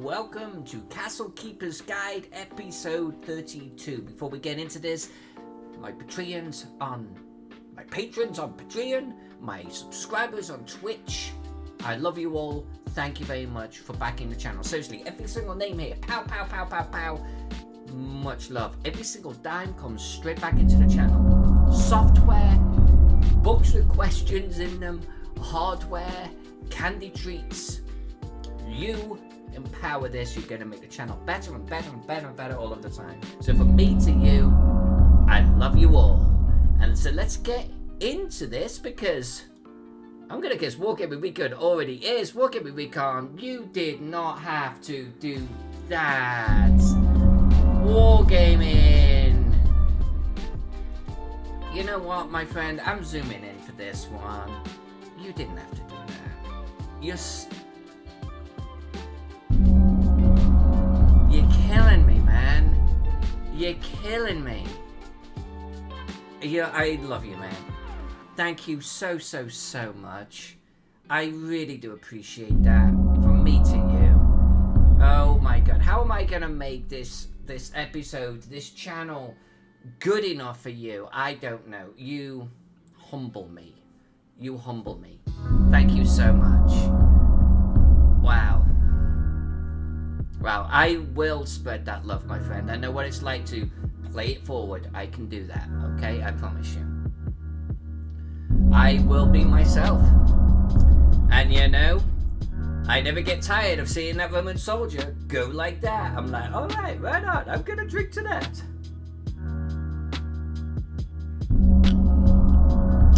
welcome to Castle Keeper's Guide episode 32. Before we get into this, my patrons on Patreon, my subscribers on Twitch, I love you all. Thank you very much for backing the channel. Seriously, every single name here, pow, pow, pow, pow, pow. Much love. Every single dime comes straight back into the channel. Software, books with questions in them, hardware, candy treats. You empower this, you're going to make the channel better and better and better and better all of the time. So from me to you, I love you all. And so let's get into this, because I'm going to guess Wargaming Recon already is. Wargaming Recon, you did not have to do that. Wargaming. You know what, my friend? I'm zooming in for this one. You didn't have to do that. You're killing me, man. You're killing me. Yeah, I love you, man. Thank you so much. I really do appreciate that. From me to you. Oh my god. How am I gonna make this episode, this channel, good enough for you? I don't know. You humble me. You humble me. Thank you so much. Wow. Wow, I will spread that love, my friend. I know what it's like to play it forward. I can do that, okay? I promise you. I will be myself. And you know, I never get tired of seeing that Roman soldier go like that. I'm like, alright, right on. I'm gonna drink to that.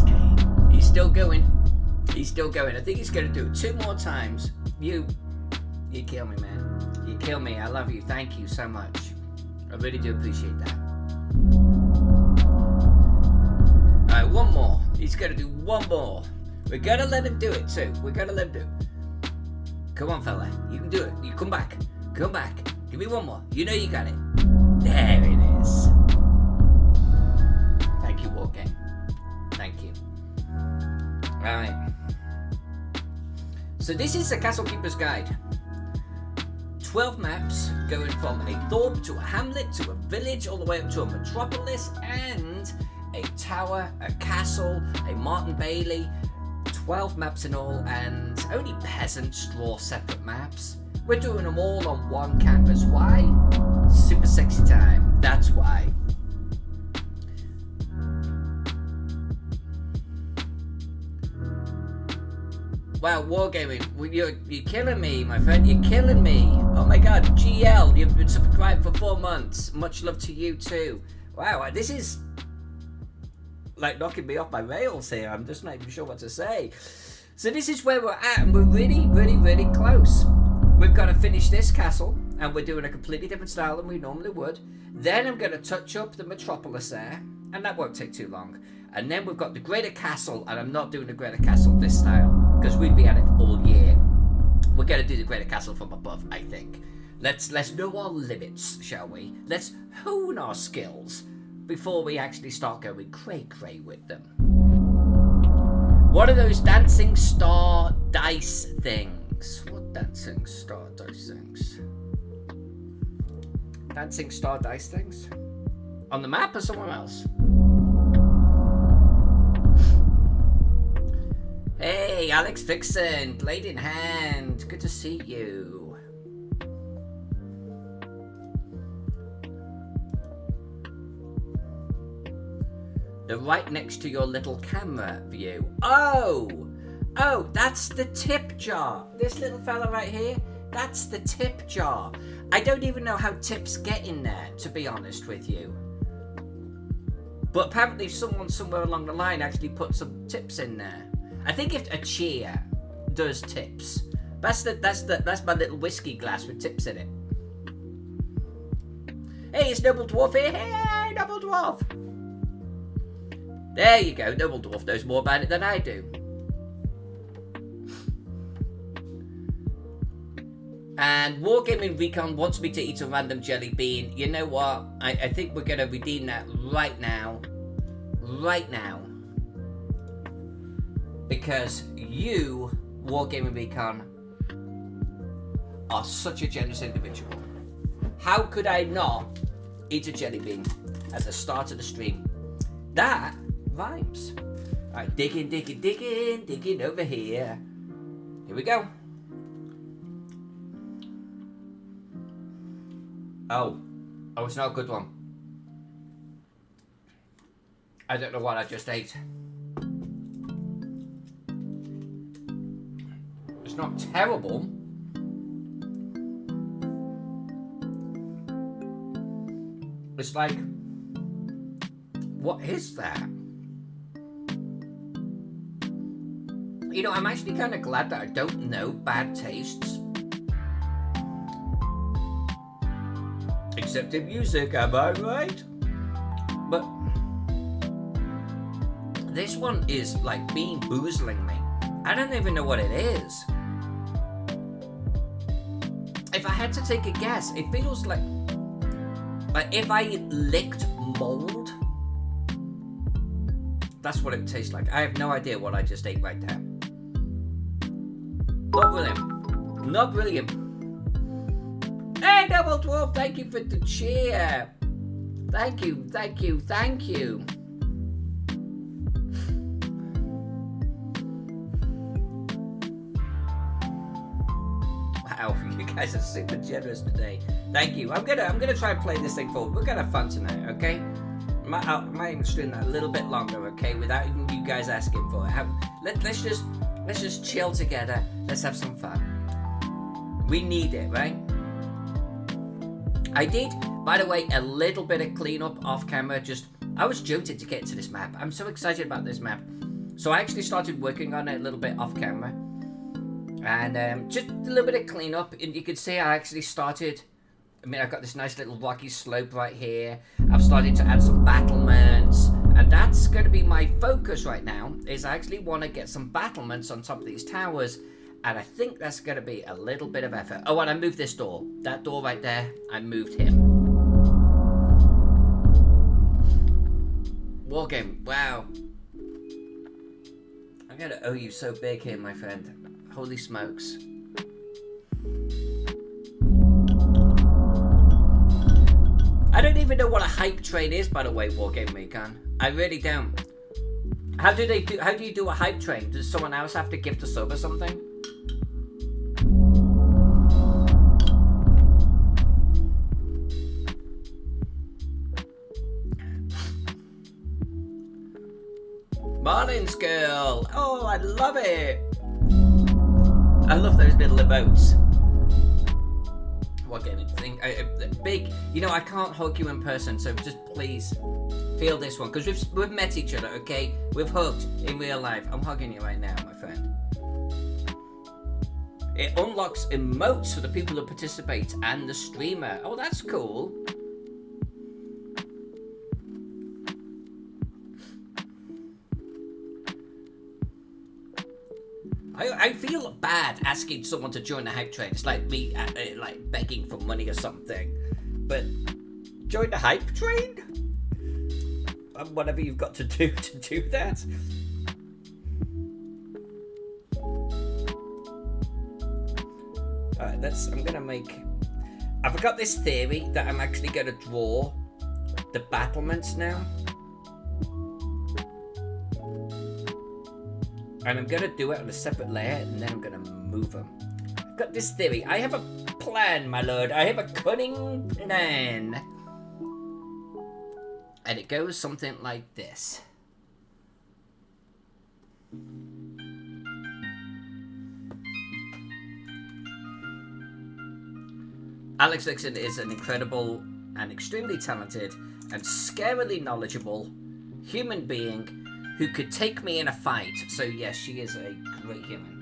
Okay, he's still going. He's still going. I think he's gonna do it 2 more times. You kill me, man. You kill me. I love you. Thank you so much. I really do appreciate that. Alright, one more. He's gonna do one more. We're gonna let him do it too. We're gonna let him do it. Come on, fella. You can do it. You come back. Come back. Give me one more. You know you got it. There it is. Thank you, Wargame. Thank you. Alright. So this is the Castle Keeper's Guide. 12 maps going from a thorp to a hamlet to a village all the way up to a metropolis and a tower, a castle, a Martin Bailey. 12 maps in all, and only peasant straw separate maps. We're doing them all on one canvas. Why? Super sexy time. That's why. Wow, Wargaming, you're killing me, my friend. You're killing me. Oh my god, GL, you've been subscribed for 4 months. Much love to you too. Wow, this is like knocking me off my rails here. I'm just not even sure what to say. So this is where we're at, and we're really close. We've got to finish this castle, and we're doing a completely different style than we normally would. Then I'm going to touch up the metropolis there, and that won't take too long. And then we've got the greater castle, and I'm not doing the greater castle this style, because we'd be at it all year. We're going to do the greater castle from above, I think. Let's know our limits, shall we? Let's hone our skills before we actually start going cray-cray with them. What are those dancing star dice things? What dancing star dice things? Dancing star dice things? On the map or somewhere else? Hey, Alex Vixen, blade in hand. Good to see you. They're right next to your little camera view. Oh, that's the tip jar. This little fella right here, that's the tip jar. I don't even know how tips get in there, to be honest with you. But apparently someone somewhere along the line actually put some tips in there. I think if a cheer does tips. That's my little whiskey glass with tips in it. Hey, it's Noble Dwarf here. Hey, Noble Dwarf. There you go. Noble Dwarf knows more about it than I do. And Wargaming Recon wants me to eat a random jelly bean. You know what? I think we're going to redeem that right now. Right now. Because you, Wargaming Recon, are such a generous individual. How could I not eat a jelly bean at the start of the stream? That rhymes. Alright, digging over here. Here we go. Oh, it's not a good one. I don't know what I just ate. It's not terrible. It's like, what is that? You know, I'm actually kind of glad that I don't know bad tastes. Except in music, am I right? But this one is like bean boozling me. I don't even know what it is. If I had to take a guess, it feels like if I licked mold. That's what it tastes like. I have no idea what I just ate right there. Not brilliant. Not brilliant. Hey, Double Dwarf, thank you for the cheer. Thank you, thank you, thank you. Wow, you guys are super generous today. Thank you. I'm gonna try and play this thing forward. We're gonna have fun tonight, okay? I might even stream that a little bit longer, okay? Without even you guys asking for it. Let's just chill together. Let's have some fun. We need it, right? I did, by the way, a little bit of cleanup off camera. I was jolted to get into this map. I'm so excited about this map. So I actually started working on it a little bit off camera. And just a little bit of cleanup. And you can see I actually started... I mean, I've got this nice little rocky slope right here. I've started to add some battlements. And that's going to be my focus right now, is I actually want to get some battlements on top of these towers. And I think that's going to be a little bit of effort. Oh, and I moved this door. That door right there, I moved him. Wargame, wow. I'm going to owe you so big here, my friend. Holy smokes. I don't even know what a hype train is, by the way, Wargame Recon. I really don't. How do you do a hype train? Does someone else have to give the sub or something? Marlins girl! Oh, I love it! I love those little emotes. What gaming thing? Big, you know, I can't hug you in person, so just please feel this one, because we've met each other, okay? We've hugged in real life. I'm hugging you right now, my friend. It unlocks emotes for the people who participate and the streamer. Oh, that's cool. I feel bad asking someone to join the hype train. It's like me like begging for money or something. But join the hype train? Whatever you've got to do that. Alright, I'm gonna make... I've got this theory that I'm actually gonna draw the battlements now. And I'm going to do it on a separate layer, and then I'm going to move them. I've got this theory. I have a plan, my lord. I have a cunning plan. And it goes something like this. Alex Dixon is an incredible and extremely talented and scarily knowledgeable human being who could take me in a fight. So yes, she is a great human.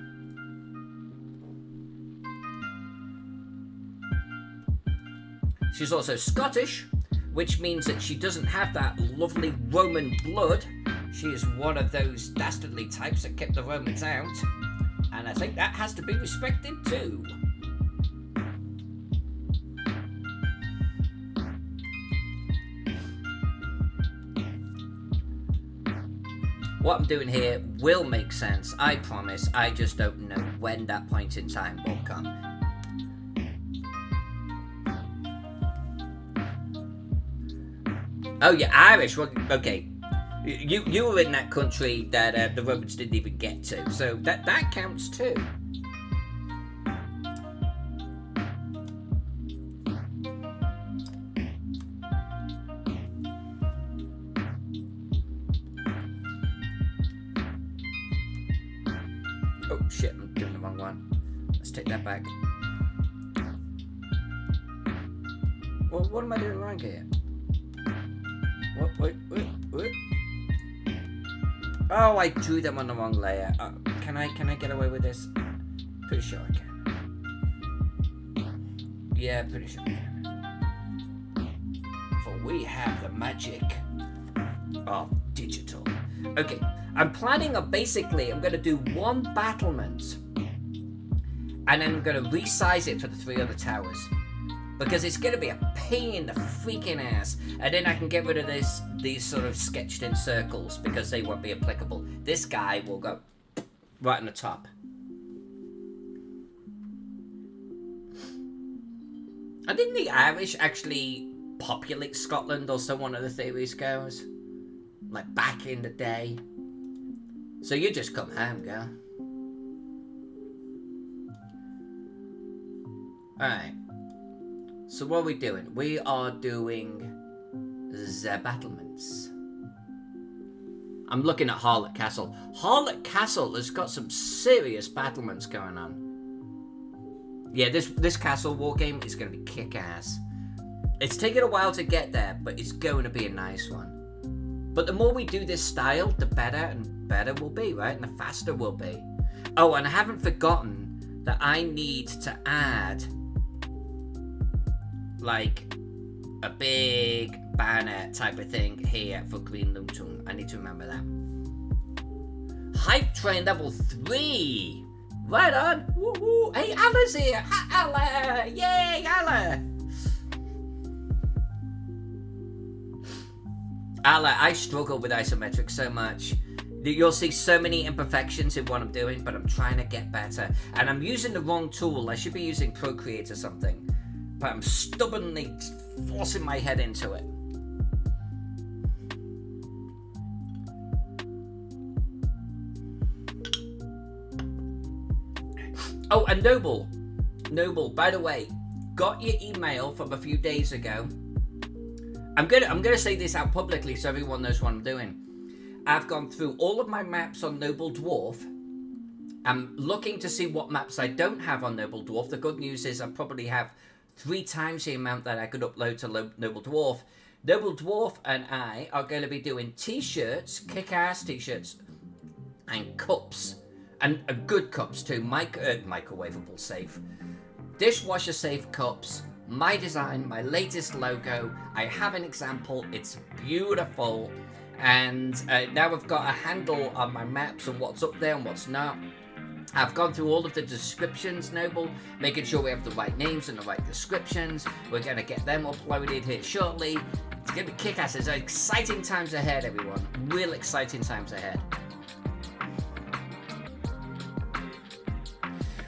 She's also Scottish, which means that she doesn't have that lovely Roman blood. She is one of those dastardly types that kept the Romans out. And I think that has to be respected too. What I'm doing here will make sense, I promise. I just don't know when that point in time will come. Oh, you're Irish. Well, okay. You were in that country that the Romans didn't even get to, so that counts too. Oh shit, I'm doing the wrong one. Let's take that back. Well, what am I doing wrong here? What? Oh, I drew them on the wrong layer. Can I get away with this? Pretty sure I can. Yeah, pretty sure I can. For we have the magic of digital. Okay, I'm planning on basically, I'm going to do one battlement. And then I'm going to resize it for the 3 other towers. Because it's going to be a pain in the freaking ass. And then I can get rid of these sort of sketched in circles because they won't be applicable. This guy will go right on the top. And didn't the Irish actually populate Scotland, or so one of the theories goes? Like back in the day. So you just come home, girl. Alright. So what are we doing? We are doing the battlements. I'm looking at Harlech Castle. Harlech Castle has got some serious battlements going on. Yeah, this castle war game is going to be kick-ass. It's taken a while to get there, but it's going to be a nice one. But the more we do this style, the better and better we'll be, right? And the faster we'll be. Oh, and I haven't forgotten that I need to add like a big banner type of thing here for Green Luton. I need to remember that. Hype train level 3. Right on. Woo-hoo. Hey, Alla's here. Hi, Alla. Yay, Alla. Alla, I struggle with isometric so much. You'll see so many imperfections in what I'm doing, but I'm trying to get better. And I'm using the wrong tool. I should be using Procreate or something. But I'm stubbornly forcing my head into it. Oh, and Noble, by the way, got your email from a few days ago. I'm gonna say this out publicly so everyone knows what I'm doing. I've gone through all of my maps on Noble Dwarf. I'm looking to see what maps I don't have on Noble Dwarf. The good news is I probably have 3 times the amount that I could upload to Noble Dwarf. Noble Dwarf and I are going to be doing t-shirts, kick-ass t-shirts, and cups. And good cups too, microwavable safe. Dishwasher safe cups, my design, my latest logo. I have an example, it's beautiful. And now I've got a handle on my maps and what's up there and what's not. I've gone through all of the descriptions, Noble, making sure we have the right names and the right descriptions. We're going to get them uploaded here shortly. It's going to be kick-ass. It's exciting times ahead, everyone. Real exciting times ahead.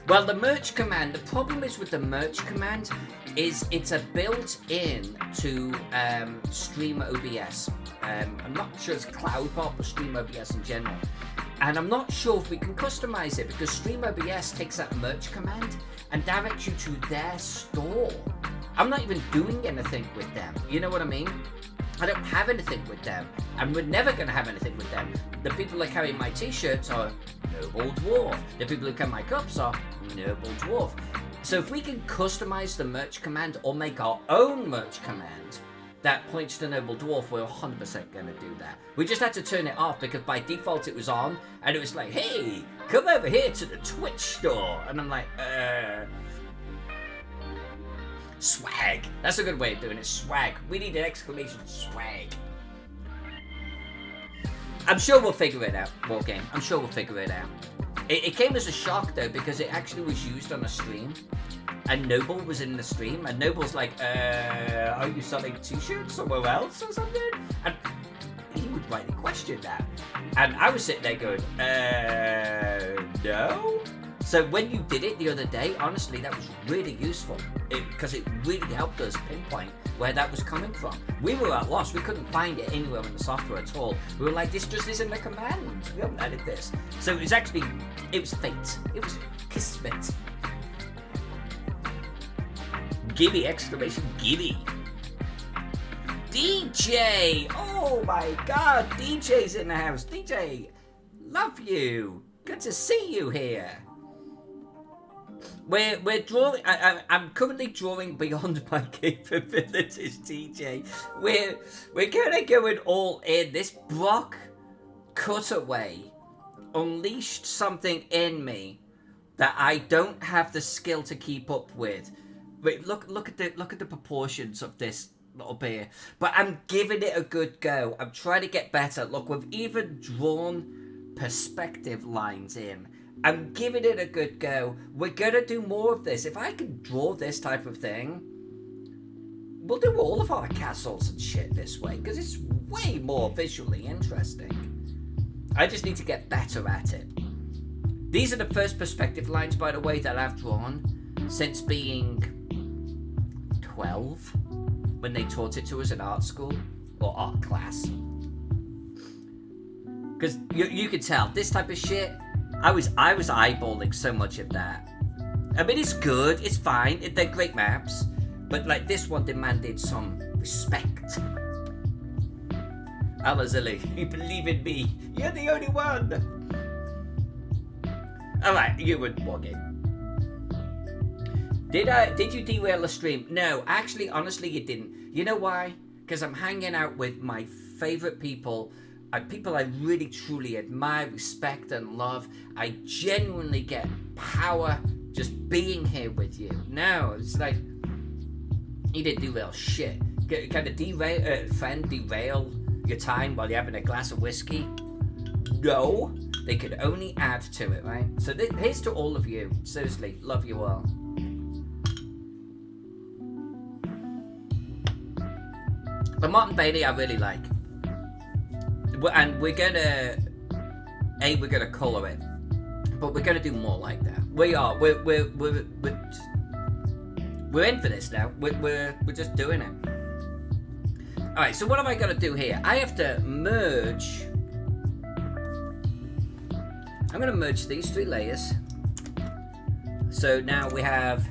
Well, the merch command, the problem is with the merch command is it's a built-in to Stream OBS. I'm not sure it's CloudBot or Stream OBS in general. And I'm not sure if we can customize it because Stream OBS takes that merch command and directs you to their store. I'm not even doing anything with them. You know what I mean? I don't have anything with them. And we're never going to have anything with them. The people that carry my t-shirts are Noble Dwarf. The people who carry my cups are Noble Dwarf. So if we can customize the merch command or make our own merch command that points to Noble Dwarf, we're 100% going to do that. We just had to turn it off because by default it was on, and it was like, hey, come over here to the Twitch store. And I'm like, swag. That's a good way of doing it, swag. We need an exclamation, swag. I'm sure we'll figure it out, Wargame. I'm sure we'll figure it out. It came as a shock, though, because it actually was used on a stream. And Noble was in the stream, and Noble's like, are you selling t-shirts somewhere else or something? And he would rightly question that. And I was sitting there going, no? So when you did it the other day, honestly, that was really useful because it really helped us pinpoint where that was coming from. We were at loss. We couldn't find it anywhere in the software at all. We were like, this just isn't a command. We haven't added this. So it was actually, it was fate. It was kismet. Gibby, exclamation, Gibby. DJ! Oh my god, DJ's in the house. DJ, love you. Good to see you here. We're drawing. I'm currently drawing beyond my capabilities, DJ. We're kind of going all in. This Brock cutaway unleashed something in me that I don't have the skill to keep up with. Wait, look at the proportions of this little beer. But I'm giving it a good go. I'm trying to get better. Look, we've even drawn perspective lines in. I'm giving it a good go. We're gonna do more of this. If I can draw this type of thing, we'll do all of our castles and shit this way, because it's way more visually interesting. I just need to get better at it. These are the first perspective lines, by the way, that I've drawn since being 12, when they taught it to us in art school, or art class. Because you could tell, this type of shit, I was eyeballing so much of that. I mean, it's good, it's fine, they're great maps, but like this one demanded some respect. Alazili, you believe in me, you're the only one. Alright, you would wargame. Did you derail the stream? No, actually, honestly, you didn't. You know why? Because I'm hanging out with my favorite people. People I really truly admire, respect, and love. I genuinely get power just being here with you. No, it's like you didn't derail shit. Kind of derail your time while you're having a glass of whiskey? No, they could only add to it, right? So here's to all of you. Seriously, love you all. But Martin Bailey, I really like. And we're gonna colour it, but we're gonna do more like that. We are. We're in for this now. We're just doing it. All right. So what am I gonna do here? I have to merge. I'm gonna merge these 3 layers. So now we have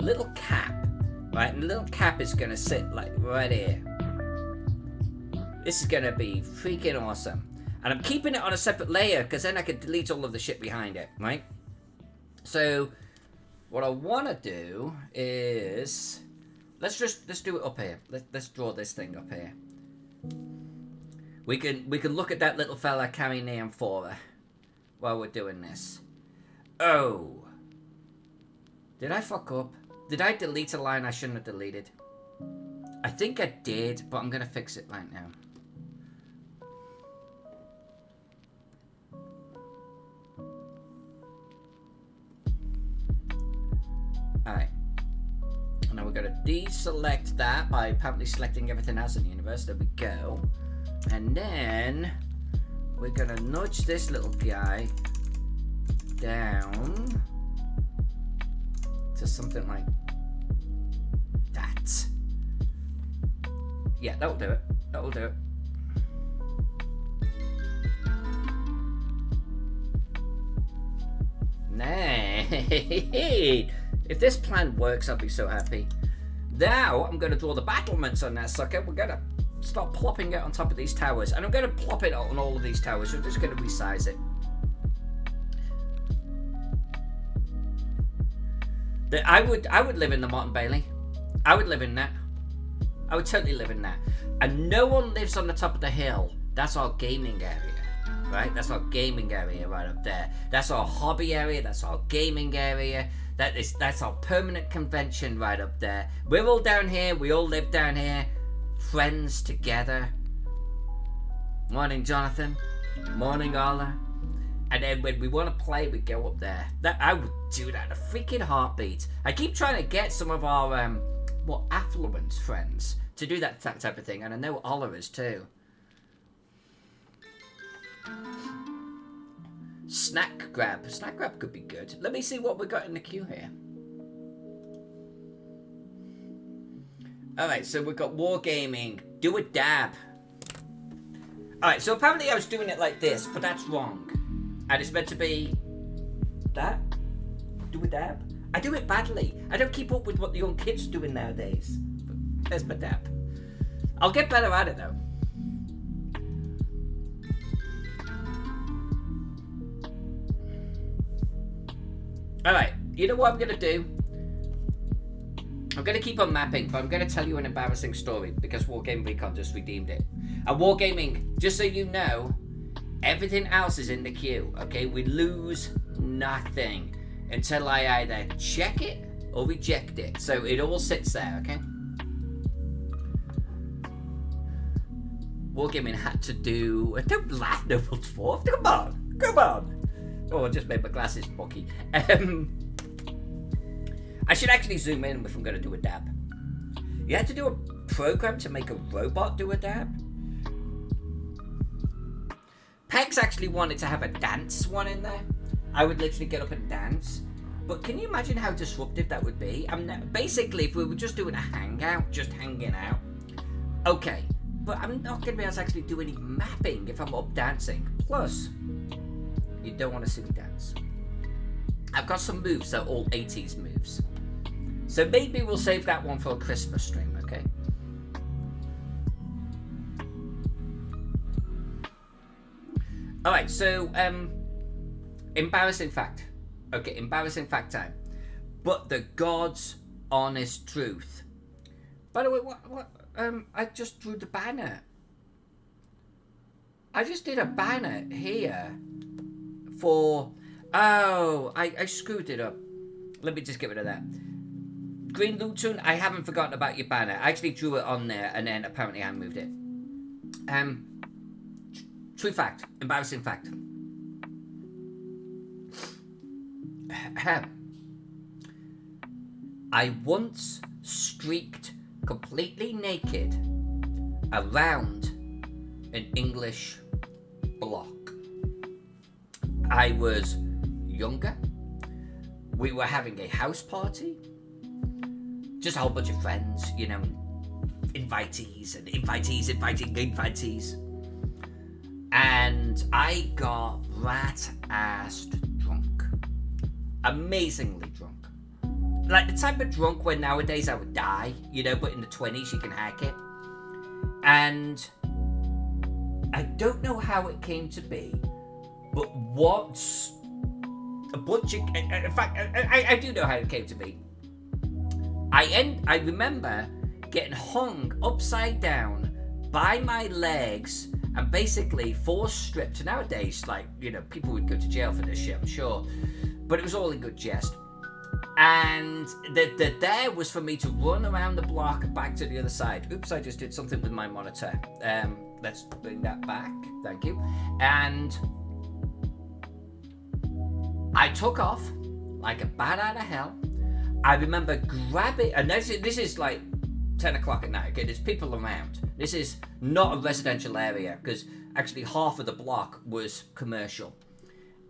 a little cap, right? And the little cap is gonna sit like right here. This is going to be freaking awesome. And I'm keeping it on a separate layer because then I can delete all of the shit behind it, right? So what I want to do is let's do it up here. Let's draw this thing up here. We can look at that little fella carrying the amphora while we're doing this. Oh. Did I fuck up? Did I delete a line I shouldn't have deleted? I think I did, but I'm going to fix it right now. Alright. Now we're going to deselect that by apparently selecting everything else in the universe. There we go. And then we're going to nudge this little guy down to something like that. Yeah, that'll do it. That'll do it. Nay. If this plan works, I'll be so happy. Now, I'm going to draw the battlements on that sucker. We're going to start plopping it on top of these towers. And I'm going to plop it on all of these towers. We're just going to resize it. I would live in the Martin Bailey. I would live in that. I would totally live in that. And no one lives on the top of the hill. That's our gaming area, right? That's our gaming area right up there. That's our hobby area. That's our gaming area. That's our permanent convention right up there. We're all down here. We all live down here. Friends together. Morning, Jonathan. Morning, Ola. And then when we want to play, we go up there. I would do that in a freaking heartbeat. I keep trying to get some of our more affluent friends to do that type of thing. And I know Ola is too. Snack grab. Snack grab could be good. Let me see what we got in the queue here. Alright, so we've got wargaming. Do a dab. Alright, so apparently I was doing it like this, but that's wrong. And it's meant to be... that? Do a dab? I do it badly. I don't keep up with what the young kids are doing nowadays. But there's my dab. I'll get better at it though. Alright, you know what I'm going to do? I'm going to keep on mapping, but I'm going to tell you an embarrassing story because Wargaming Recon just redeemed it. And Wargaming, just so you know, everything else is in the queue, okay? We lose nothing until I either check it or reject it. So it all sits there, okay? Wargaming had to do... Don't laugh, Noble Dwarf. Come on. Come on. Oh, I just made my glasses boggy. I should actually zoom in if I'm going to do a dab. You had to do a program to make a robot do a dab? Pex actually wanted to have a dance one in there. I would literally get up and dance. But can you imagine how disruptive that would be? Basically, if we were just doing a hangout, just hanging out, okay. But I'm not going to be able to actually do any mapping if I'm up dancing. Plus, you don't want to see me dance. I've got some moves that are all 80s moves. So maybe we'll save that one for a Christmas stream, okay? Alright, so, embarrassing fact. Okay, embarrassing fact time. But the God's honest truth. By the way, I just drew the banner. I just did a banner here for... Oh, I screwed it up. Let me just get rid of that. Green Luton, I haven't forgotten about your banner. I actually drew it on there and then apparently I moved it. True fact. Embarrassing fact. I once streaked completely naked around an English block. I was younger. We were having a house party. Just a whole bunch of friends, you know, invitees and invitees inviting invitees. And I got rat-assed drunk. Amazingly drunk. Like the type of drunk where nowadays I would die, you know, but in the 20s you can hack it. And I don't know how it came to be, but what's a bunch of... In fact, I do know how it came to be. I remember getting hung upside down by my legs and basically force stripped. Nowadays, like, you know, people would go to jail for this shit, I'm sure. But it was all in good jest. And the dare was for me to run around the block back to the other side. Oops, I just did something with my monitor. Let's bring that back. Thank you. And I took off like a bat out of hell. I remember grabbing, and this is like 10 o'clock at night, okay? There's people around. This is not a residential area, because actually half of the block was commercial.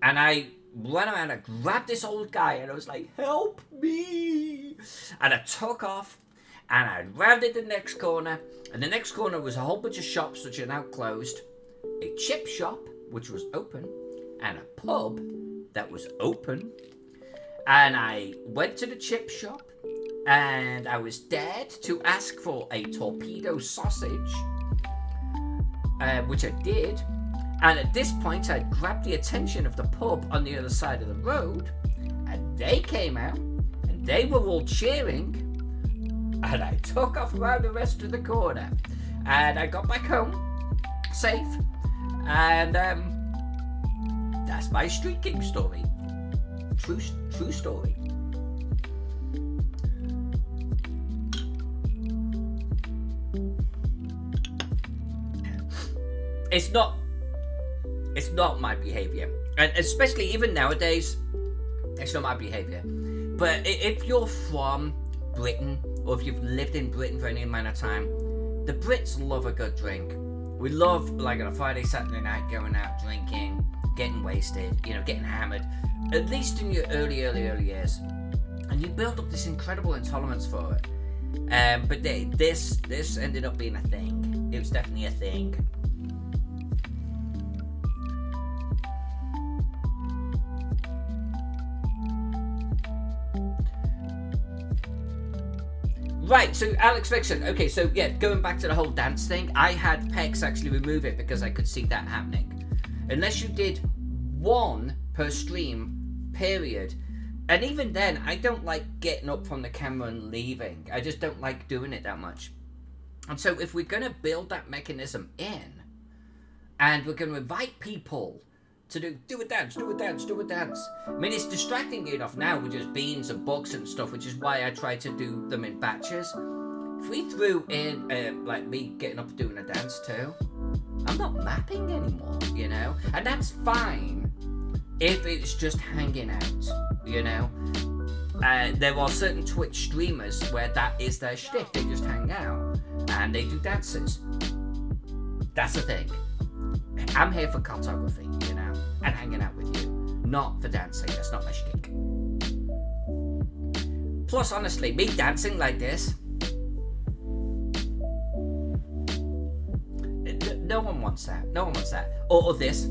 And I ran around, I grabbed this old guy, and I was like, help me! And I took off, and I rounded the next corner, and the next corner was a whole bunch of shops which are now closed, a chip shop, which was open, and a pub that was open. And I went to the chip shop and I was dared to ask for a torpedo sausage, which I did. And at this point, I grabbed the attention of the pub on the other side of the road, and they came out and they were all cheering. And I took off around the rest of the corner and I got back home safe. And that's my streaking story. True story. It's not my behavior, and especially even nowadays, it's not my behavior. But if you're from Britain, or if you've lived in Britain for any amount of time, the Brits love a good drink. We love, like on a Friday, Saturday night, going out drinking, getting wasted, you know, getting hammered, at least in your early years. And you build up this incredible intolerance for it. But this ended up being a thing. It was definitely a thing. Right, so Alex Vixen. Okay, so yeah, going back to the whole dance thing, I had Pex actually remove it because I could see that happening. Unless you did one per stream, period. And even then, I don't like getting up from the camera and leaving. I just don't like doing it that much. And so if we're going to build that mechanism in, and we're going to invite people to do a dance. I mean, it's distracting enough now with just beans and books and stuff, which is why I try to do them in batches. If we threw in, like me getting up and doing a dance too, I'm not mapping anymore, you know? And that's fine if it's just hanging out, you know? There are certain Twitch streamers where that is their shtick. They just hang out and they do dances. That's the thing. I'm here for cartography, you know, and hanging out with you, not for dancing. That's not my shtick. Plus, honestly, me dancing like this, no one wants that. No one wants that. Or this.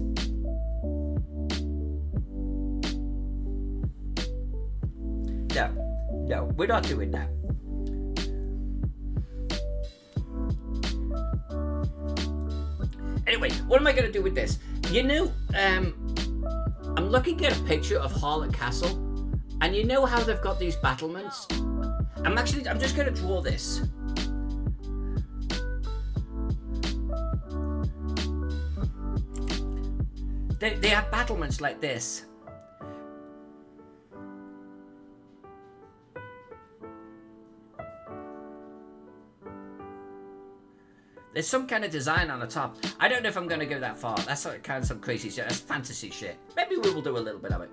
No, we're not doing that. Anyway, what am I going to do with this? You know, I'm looking at a picture of Harlot Castle, and you know how they've got these battlements? I'm just going to draw this. They have battlements like this. There's some kind of design on the top. I don't know if I'm going to go that far. That's like kind of some crazy shit. That's fantasy shit. Maybe we will do a little bit of it.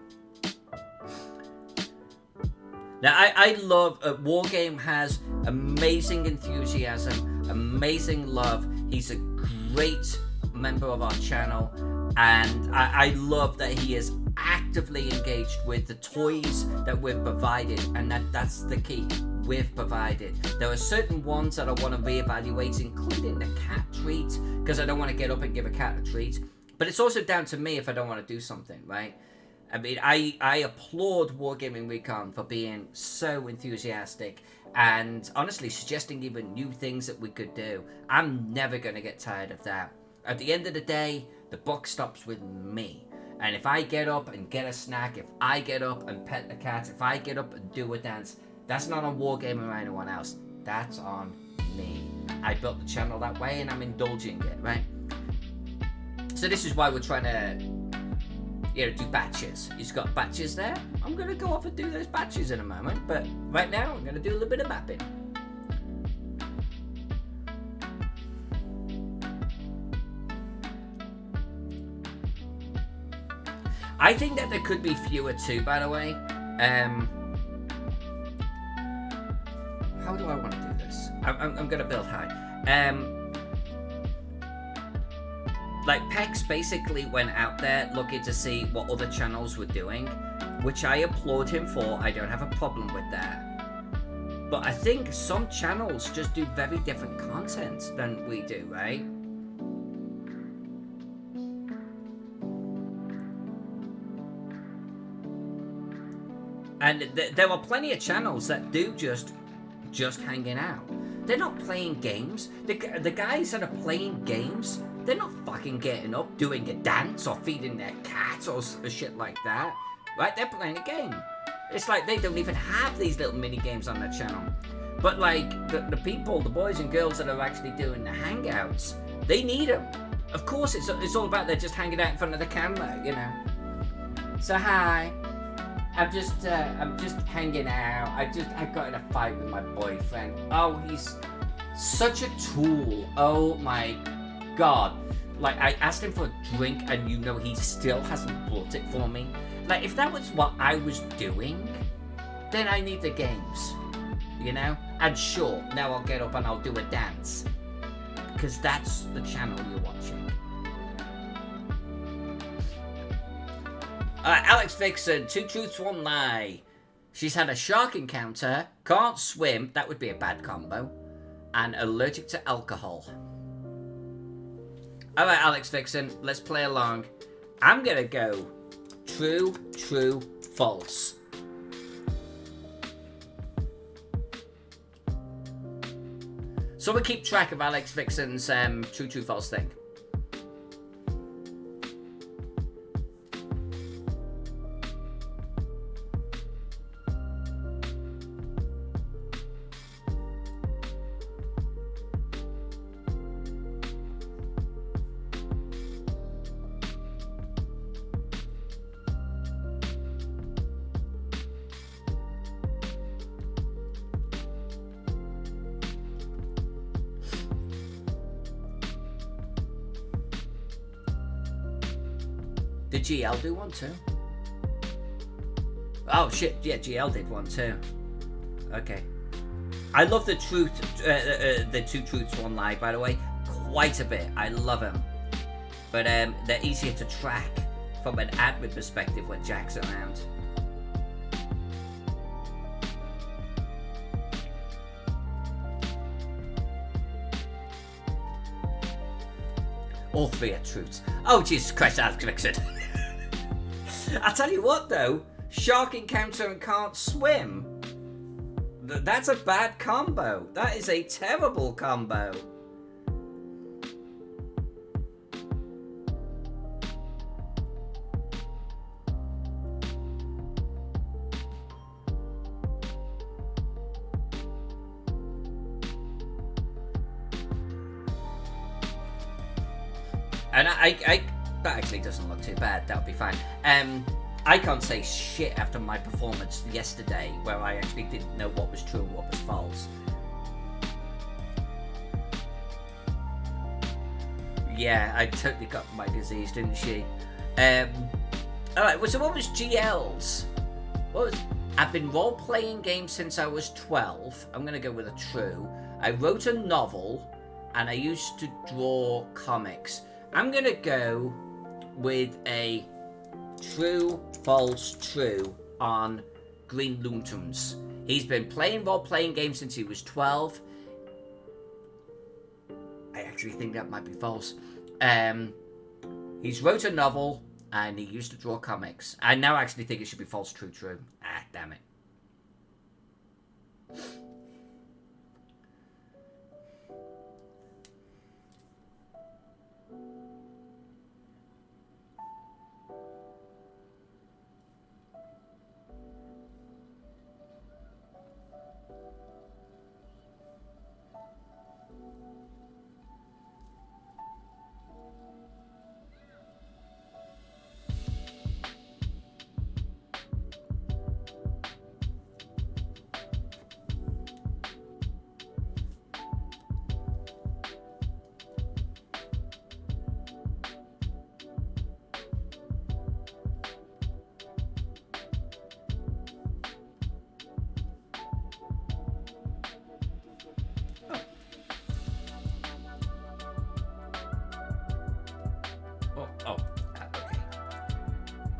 Now, I love... Wargame has amazing enthusiasm, amazing love. He's a great member of our channel. And I love that he is actively engaged with the toys that we've provided. And that's the key. We've provided. There are certain ones that I want to reevaluate, including the cat treat, because I don't want to get up and give a cat a treat. But it's also down to me if I don't want to do something, right? I mean, I applaud Wargaming Recon for being so enthusiastic and honestly suggesting even new things that we could do. I'm never going to get tired of that. At the end of the day, the buck stops with me. And if I get up and get a snack, if I get up and pet the cat, if I get up and do a dance, that's not on Wargaming or anyone else. That's on me. I built the channel that way and I'm indulging it, right? So this is why we're trying to, you know, do batches. You've got batches there. I'm going to go off and do those batches in a moment. But right now, I'm going to do a little bit of mapping. I think that there could be fewer too, by the way. How do I want to do this? I'm going to build high. Like, Pex basically went out there looking to see what other channels were doing, which I applaud him for. I don't have a problem with that. But I think some channels just do very different content than we do, right? And there are plenty of channels that do just hanging out. They're not playing games. The guys that are playing games, they're not fucking getting up, doing a dance or feeding their cat or shit like that. Right? They're playing a game. It's like they don't even have these little mini games on their channel. But like the people, the boys and girls that are actually doing the hangouts, they need them. Of course, it's all about they're just hanging out in front of the camera, you know. So hi. I'm just hanging out. I got in a fight with my boyfriend. Oh, he's such a tool. Oh my god. Like, I asked him for a drink and you know he still hasn't brought it for me. Like, if that was what I was doing, then I need the games, you know? And sure, now I'll get up and I'll do a dance. Because that's the channel you're watching. Alex Vixen, 2 truths, 1 lie. She's had a shark encounter, can't swim, that would be a bad combo, and allergic to alcohol. Alright, Alex Vixen, let's play along. I'm gonna go true, true, false. Someone keep track of Alex Vixen's true, true, false thing. Did GL do one too? Oh shit, yeah, GL did one too. Okay. I love the truth, the 2 truths, 1 lie, by the way, quite a bit. I love them. But they're easier to track from an admin perspective when Jack's around. All 3 are truths. Oh, Jesus Christ, Alex Vixen. I tell you what, though, shark encounter and can't swim. That's a bad combo. That is a terrible combo. And that actually doesn't look too bad. That'll be fine. I can't say shit after my performance yesterday, where I actually didn't know what was true and what was false. Yeah, I totally got my disease, didn't she? Alright, so what was GL's? I've been role-playing games since I was 12. I'm going to go with a true. I wrote a novel, and I used to draw comics. I'm going to go with a true, false, true on Green Loontoons. He's been playing role-playing games since he was 12. I actually think that might be false. He's wrote a novel, and he used to draw comics. I now actually think it should be false, true, true. Ah, damn it.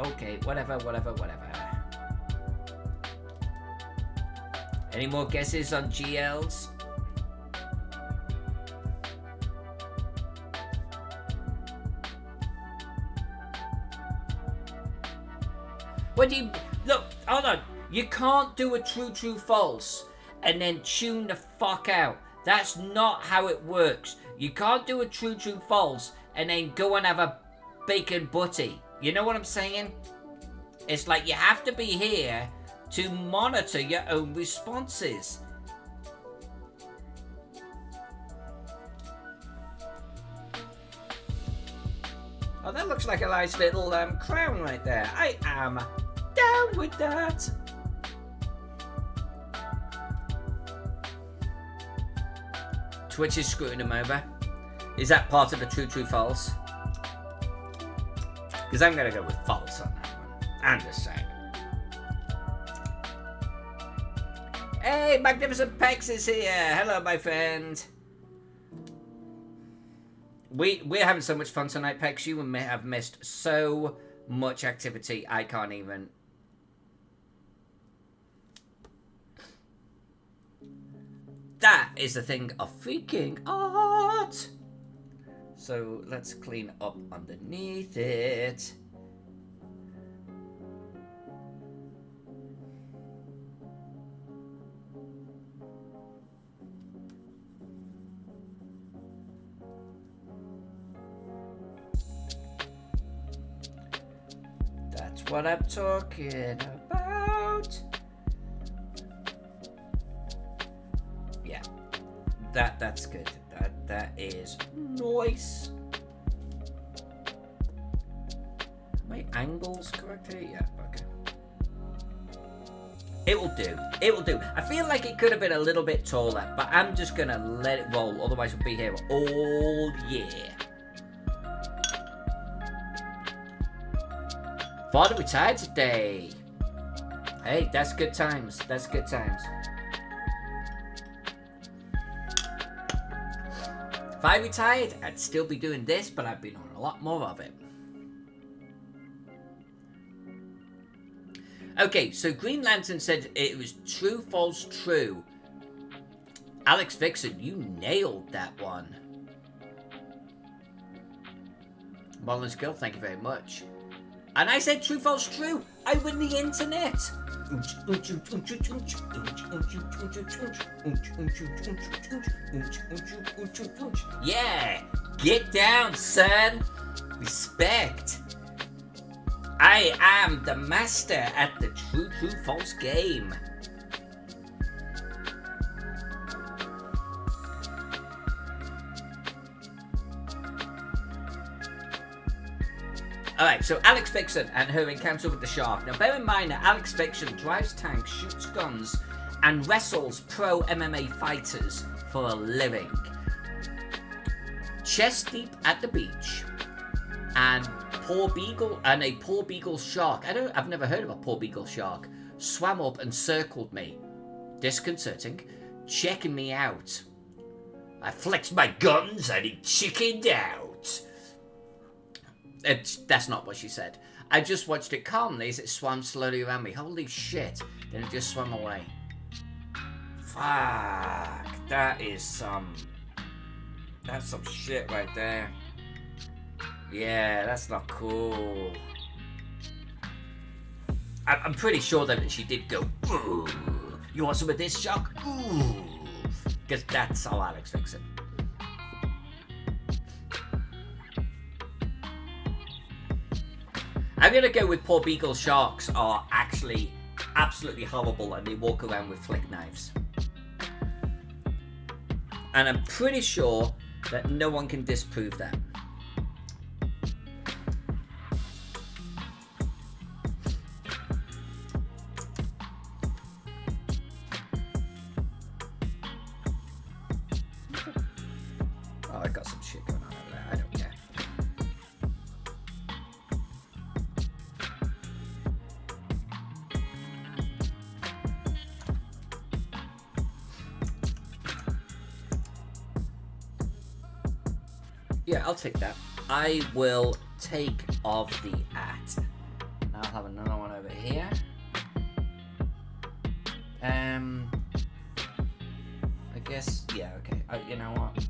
Okay, whatever. Any more guesses on GLs? What do you... Look, hold on. You can't do a true, true, false and then tune the fuck out. That's not how it works. You can't do a true, true, false and then go and have a bacon butty. You know what I'm saying? It's like you have to be here to monitor your own responses. Oh, that looks like a nice little crown right there. I am down with that. Twitch is screwing him over. Is that part of the true, true, false? Because I'm going to go with false on that one. I'm just saying. Hey, Magnificent Pex is here. Hello, my friend. We're having so much fun tonight, Pex. You may have missed so much activity. I can't even. That is a thing of freaking art. So let's clean up underneath it. That's what I'm talking about. Yeah, that's good. That is nice. My angles correct here? Yeah, okay. It will do. It will do. I feel like it could have been a little bit taller, but I'm just gonna let it roll. Otherwise, we'll be here all year. Father retired today. Hey, that's good times. That's good times. If I retired, I'd still be doing this, but I've been on a lot more of it. Okay, so Green Lantern said it was true, false, true. Alex Vixen, you nailed that one. Marlon's Girl, thank you very much. And I said true, false, true. I win the internet. Yeah, get down, son. Respect. I am the master at the true, false game. Alright, so Alex Vixen and her encounter with the shark. Now bear in mind that Alex Vixen drives tanks, shoots guns, and wrestles pro MMA fighters for a living. Chest deep at the beach, and a poor beagle shark. I've never heard of a poor beagle shark. Swam up and circled me, disconcerting, checking me out. I flexed my guns and he chickened out. That's not what she said. I just watched it calmly as it swam slowly around me. Holy shit. Then it just swam away. Fuck. That's some shit right there. Yeah, that's not cool. I'm pretty sure that she did go, ooh. You want some of this, shark? Ooh. Because that's how Alex Vixen. I'm gonna go with poor beagle sharks are actually absolutely horrible and they walk around with flick knives. And I'm pretty sure that no one can disprove that. Oh, I got some shit going on over there. I don't care. Yeah, I'll take that. I will take off the at. I'll have another one over here. I guess, yeah, okay. You know what?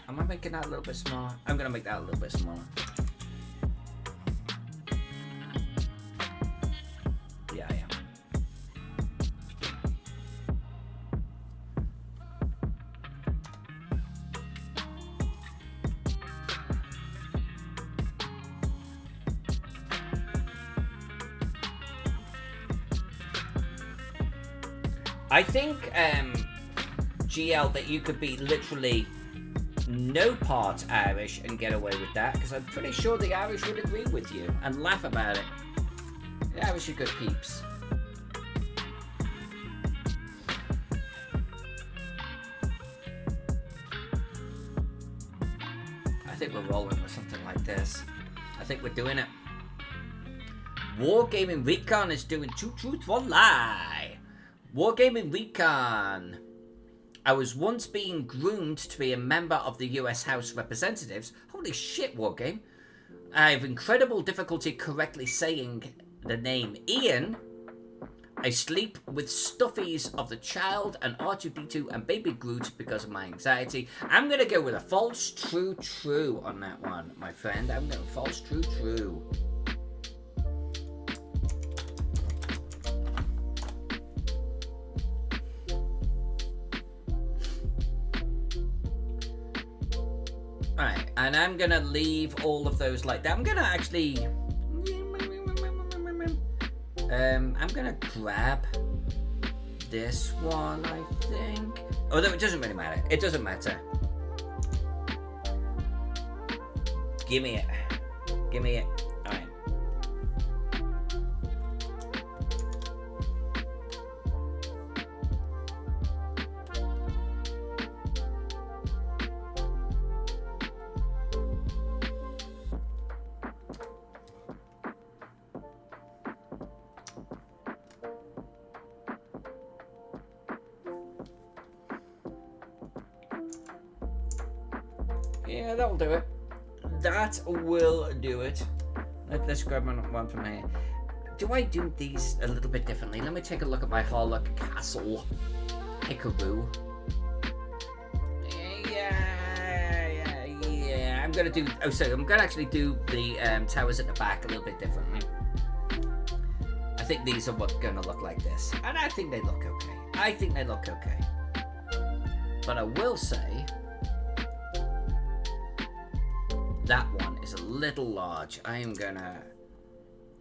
Am I making that a little bit smaller? I'm gonna make that a little bit smaller. Yeah, I am. I think, GL, that you could be literally no part Irish and get away with that, because I'm pretty sure the Irish would agree with you and laugh about it. The Irish are good peeps. I think we're rolling with something like this. I think we're doing it. Wargaming Recon is doing Two Truth, One Lie. Wargaming Recon. I was once being groomed to be a member of the US House of Representatives. Holy shit, Wargame. I have incredible difficulty correctly saying the name Ian. I sleep with stuffies of the child and R2-D2 and Baby Groot because of my anxiety. I'm going to go with a false true on that one, my friend. I'm going to false true. Alright, and I'm going to leave all of those like that. I'm going to actually... I'm gonna grab this one, I think. Although it doesn't really matter. It doesn't matter. Give me it. Give me it. Alright. Yeah, that'll do it. That will do it. Let's grab one from here. Do I do these a little bit differently? Let me take a look at my Harlock Castle. Hickaroo. Yeah. I'm gonna do. Oh, so I'm gonna actually do the towers at the back a little bit differently. I think these are what's gonna look like this, and I think they look okay. But I will say. That one is a little large. I am gonna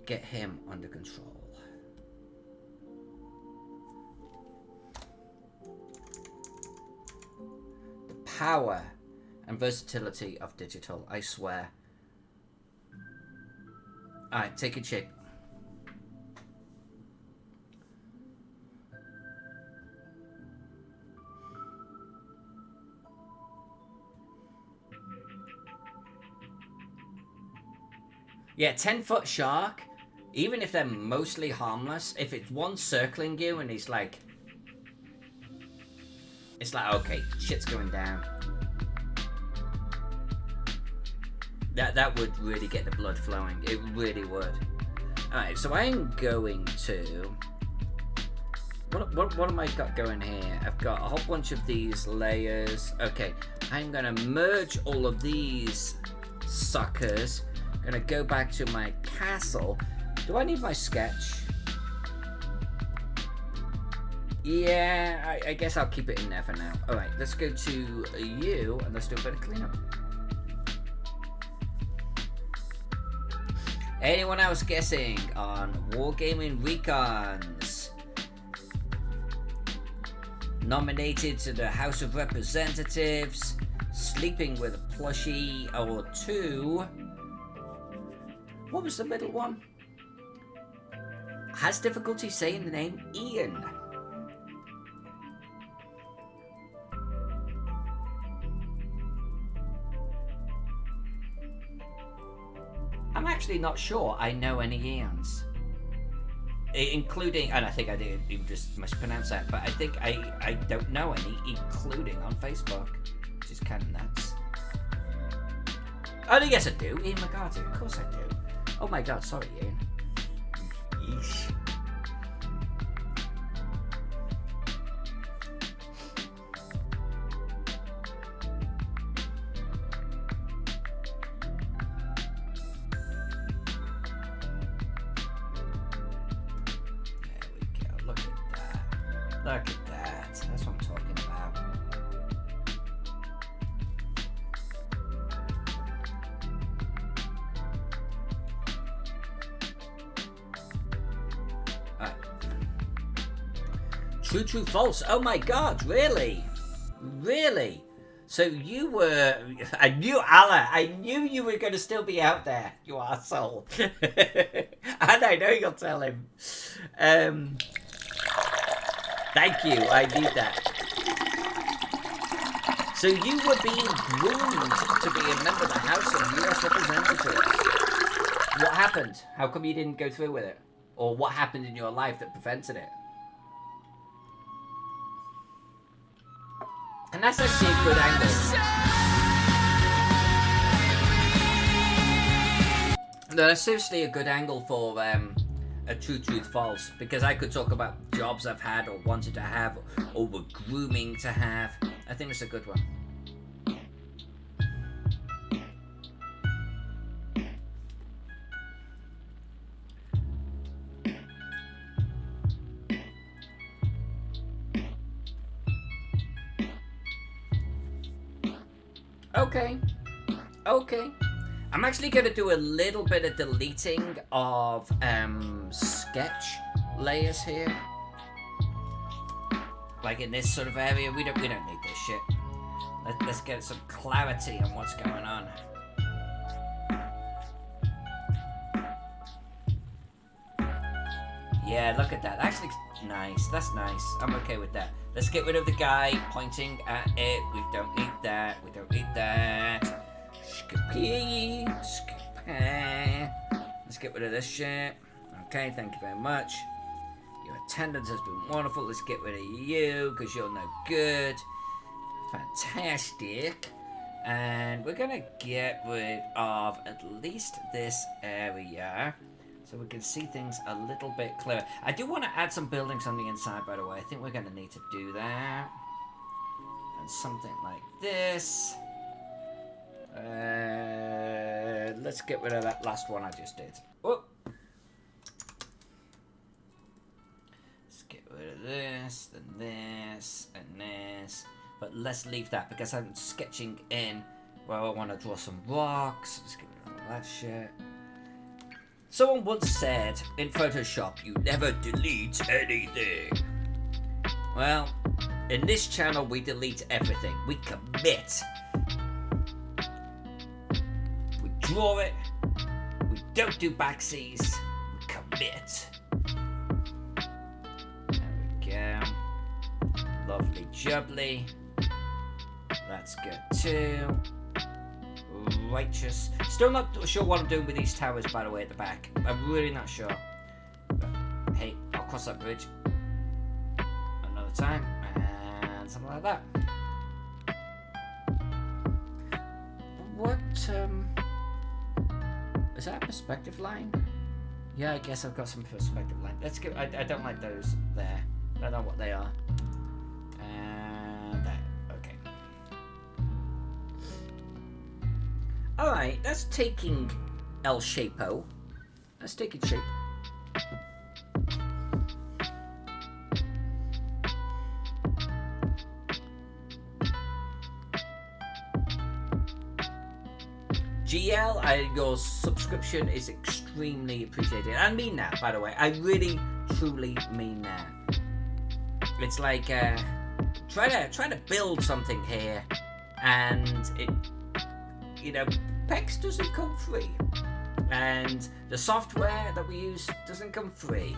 get him under control. The power and versatility of digital, I swear. Alright, take a chip. Yeah, 10-foot shark, even if they're mostly harmless, if it's one circling you and he's like... It's like, okay, shit's going down. That would really get the blood flowing. It really would. Alright, so I'm going to... What have I got going here? I've got a whole bunch of these layers. Okay, I'm going to merge all of these suckers. Gonna go back to my castle. Do I need my sketch? Yeah, I guess I'll keep it in there for now. Alright, let's go to you and let's do a bit of cleanup. Anyone else guessing on Wargaming Recons? Nominated to the House of Representatives, sleeping with a plushie or two. What was the middle one? Has difficulty saying the name Ian. I'm actually not sure I know any Ians. Including, and I think I did even just mispronounce that, but I think I don't know any, including on Facebook, which is kind of nuts. Oh, yes I do. Ian McCarty, of course I do. Oh my god, sorry, Ian. Yeesh. There we go. Look at that. Look at that. That's what I'm talking about. True, false. Oh my god, really? Really? So you were... I knew, Allah, I knew you were going to still be out there, you arsehole. And I know you'll tell him. Thank you, I need that. So you were being groomed to be a member of the House of US Representatives. What happened? How come you didn't go through with it? Or what happened in your life that prevented it? And that's actually a good angle. No, that's seriously a good angle for a true truth false, because I could talk about jobs I've had or wanted to have or were grooming to have. I think it's a good one. Okay. I'm actually going to do a little bit of deleting of sketch layers here. Like in this sort of area, we don't need this shit. Let's get some clarity on what's going on. Yeah, look at that. Actually, nice. That's nice. I'm okay with that. Let's get rid of the guy pointing at it. We don't need that. We don't need that. Let's get rid of this shit. Okay, thank you very much. Your attendance has been wonderful. Let's get rid of you because you're no good. Fantastic. And we're gonna get rid of at least this area so we can see things a little bit clearer. I do want to add some buildings on the inside, by the way. I think we're gonna need to do that. And something like this. Let's get rid of that last one I just did. Oh. Let's get rid of this, and this, and this. But let's leave that because I'm sketching in where I want to draw some rocks. Let's get rid of all that shit. Someone once said in Photoshop, you never delete anything. Well, in this channel, we delete everything. We commit. We draw it. We don't do backsies. We commit. There we go. Lovely jubbly. That's good too. Righteous. Still not sure what I'm doing with these towers, by the way, at the back. I'm really not sure. But, hey, I'll cross that bridge another time. And something like that. What, is that a perspective line? Yeah, I guess I've got some perspective line. Let's get, I don't like those there. I don't know what they are. And that, okay. Alright, that's taking El Shapo. That's taking shape. GL, your subscription is extremely appreciated. I mean that, by the way. I really, truly mean that. It's like, try to build something here, and it, you know, PEX doesn't come free, and the software that we use doesn't come free,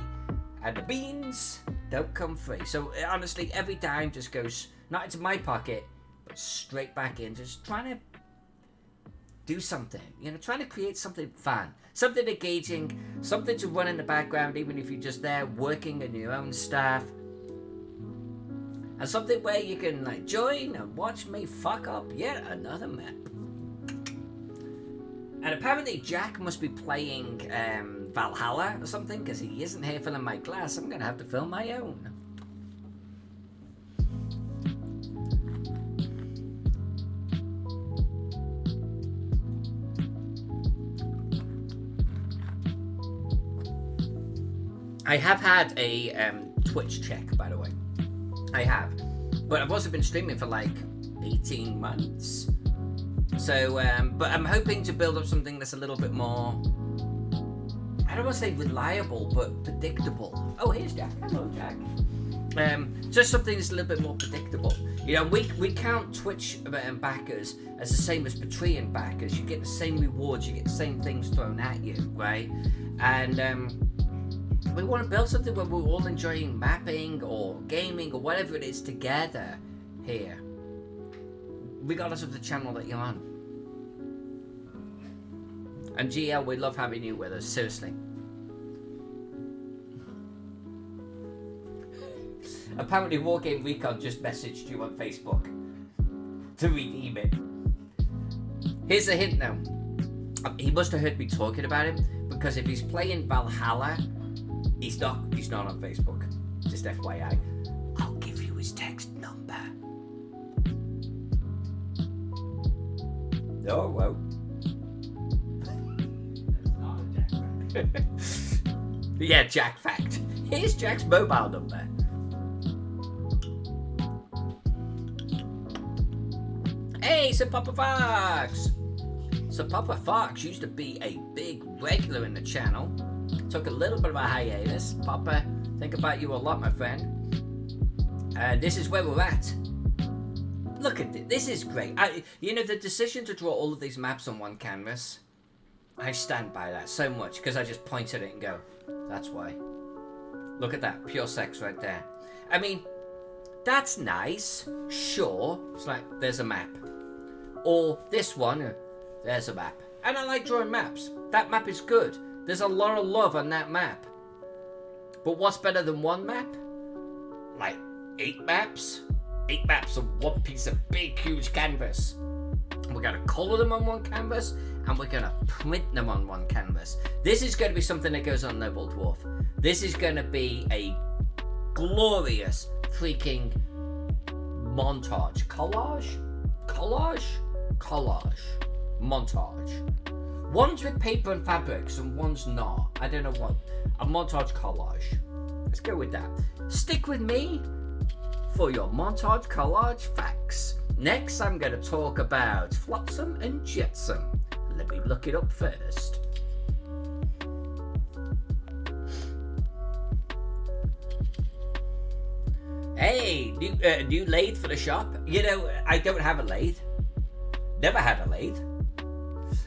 and the beans don't come free. So honestly, every dime just goes not into my pocket, but straight back in, just trying to do something, you know, trying to create something fun, something engaging, something to run in the background, even if you're just there working on your own stuff, and something where you can like join and watch me fuck up yet another map. And apparently Jack must be playing Valhalla or something, because he isn't here filling my glass. I'm gonna have to fill my own. I have had a Twitch check, by the way. I have. But I've also been streaming for like 18 months. So, but I'm hoping to build up something that's a little bit more, I don't want to say reliable, but predictable. Oh, here's Jack. Hello, Jack. Just something that's a little bit more predictable. You know, we count Twitch backers as the same as Patreon backers. You get the same rewards, you get the same things thrown at you, right? And we want to build something where we're all enjoying mapping or gaming or whatever it is together here, regardless of the channel that you're on. And GL, we love having you with us, seriously. Apparently Wargame Recon just messaged you on Facebook to redeem it. Here's a hint now. He must have heard me talking about him, because if he's playing Valhalla, he's not on Facebook. Just FYI. I'll give you his text number. Oh, well. Yeah, Jack fact. Here's Jack's mobile number. Hey, Sir Papa Fox! Sir Papa Fox used to be a big regular in the channel. Took a little bit of a hiatus. Papa, think about you a lot, my friend. And this is where we're at. Look at this. This is great. The decision to draw all of these maps on one canvas, I stand by that so much, because I just point at it and go, that's why. Look at that. Pure sex right there. I mean, that's nice. Sure. It's like, there's a map. Or this one, there's a map. And I like drawing maps. That map is good. There's a lot of love on that map. But what's better than one map? Like 8 maps? 8 maps on one piece of big, huge canvas. We're going to color them on one canvas, and we're going to print them on one canvas. This is going to be something that goes on Noble Dwarf. This is going to be a glorious freaking montage. Collage? Montage. One's with paper and fabrics, and one's not. I don't know what. A montage collage. Let's go with that. Stick with me for your montage collage facts. Next, I'm going to talk about Flotsam and Jetsam. Let me look it up first. Hey, new lathe for the shop. I don't have a lathe. Never had a lathe.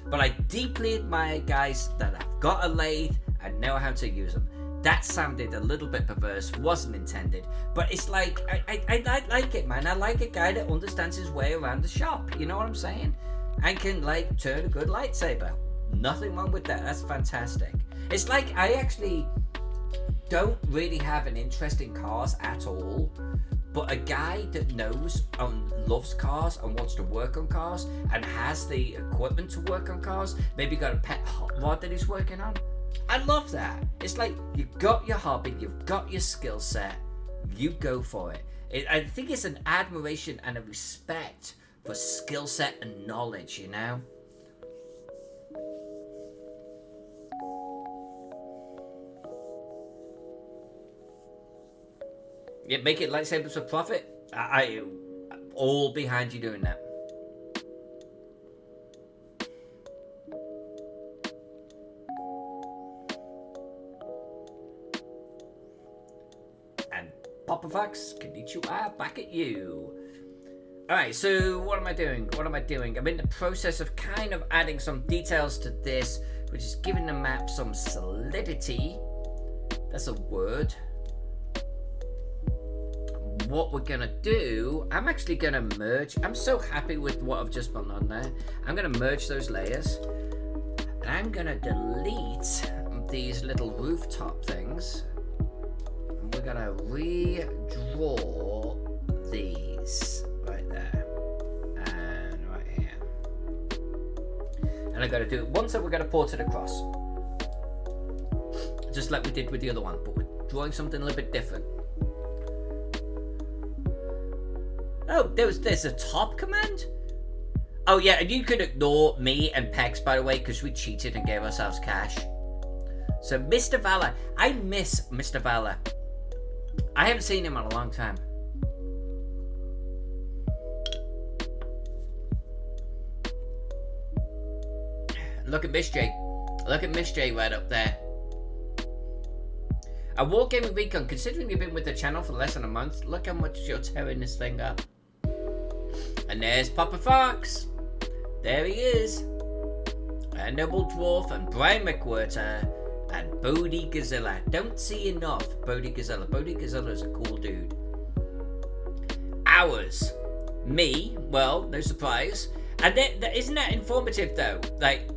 But I deeply admire guys that have got a lathe and know how to use them. That sounded a little bit perverse, wasn't intended, but it's like, I like it, man. I like a guy that understands his way around the shop, you know what I'm saying? And can, turn a good lightsaber. Nothing wrong with that, that's fantastic. It's like, I actually don't really have an interest in cars at all, but a guy that knows and loves cars and wants to work on cars and has the equipment to work on cars, maybe got a pet hot rod that he's working on, I love that. It's like, you've got your hobby, you've got your skill set, you go for it. I think it's an admiration and a respect for skill set and knowledge, you know? Yeah, make it lightsabers for profit. I all behind you doing that. Papa Fox, konnichiwa, back at you. Alright, so what am I doing? I'm in the process of kind of adding some details to this, which is giving the map some solidity. That's a word. What we're gonna do, I'm actually gonna merge. I'm so happy with what I've just put on there. I'm gonna merge those layers. And I'm gonna delete these little rooftop things. We're gonna redraw these right there and right here, and I'm gonna do it once, and we're gonna port it across, just like we did with the other one, but we're drawing something a little bit different. Oh, there's a top command. Oh yeah, and you could ignore me and Pex, by the way, because we cheated and gave ourselves cash. So Mr. Valor, I miss Mr. Valor. I haven't seen him in a long time. Look at Miss J. Look at Miss J right up there. A Wargaming Recon, considering you've been with the channel for less than a month, look how much you're tearing this thing up. And there's Papa Fox. There he is. And Noble Dwarf and Brian McWhirter. And Bodhi Gazilla. Don't see enough Bodhi Gazilla. Bodhi Gazilla is a cool dude. Hours. Me, well, no surprise. And isn't that informative though? Like,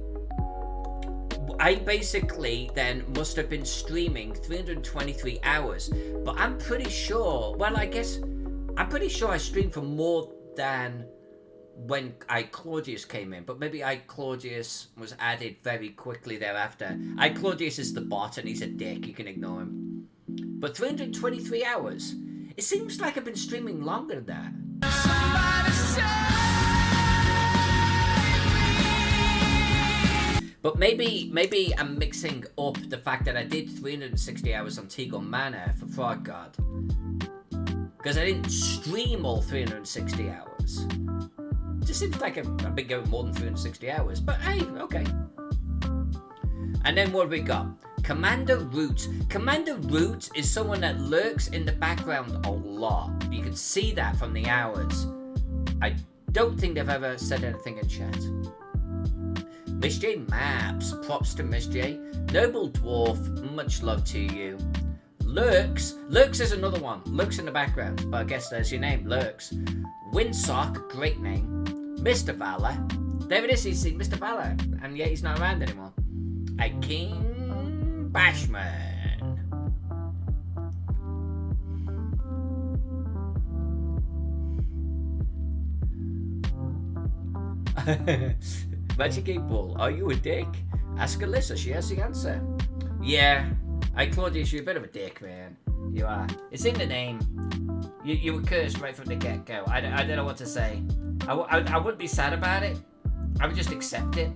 I basically then must have been streaming 323 hours. But I'm pretty sure, well, I guess, I'm pretty sure I streamed for more than when Claudius came in, but maybe Claudius was added very quickly thereafter. Claudius is the bot and he's a dick, you can ignore him. But 323 hours? It seems like I've been streaming longer than that. But maybe I'm mixing up the fact that I did 360 hours on Teagle Manor for Frog God. Because I didn't stream all 360 hours. It just seems like I've been going more than 360 hours. But hey, okay. And then what have we got? Commander Root. Commander Root is someone that lurks in the background a lot. You can see that from the hours. I don't think they've ever said anything in chat. Miss J Maps, props to Miss J. Noble Dwarf, much love to you. Lurks is another one. Lurks in the background, but I guess there's your name, Lurks. Windsock, great name. Mr. Valor. There it is, you see Mr. Valor, and yet he's not around anymore. A King Bashman. Magic 8 Ball, are you a dick? Ask Alyssa, she has the answer. Yeah, Claudius, you're a bit of a dick, man. You are. It's in the name. You were cursed right from the get-go. I don't know what to say. I wouldn't be sad about it. I would just accept it.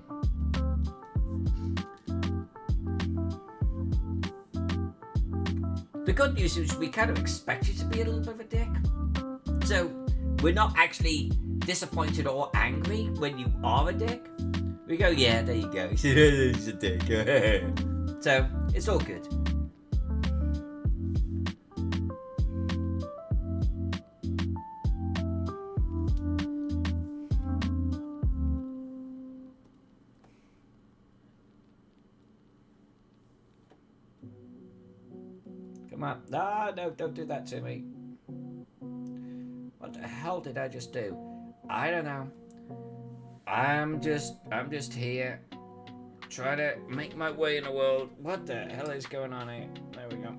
The good news is we kind of expect you to be a little bit of a dick. So, we're not actually disappointed or angry when you are a dick. We go, yeah, there you go. He's a dick. So, it's all good. Come on. No, don't do that to me. What the hell did I just do? I don't know. I'm just here, trying to make my way in the world. What the hell is going on here? There we go.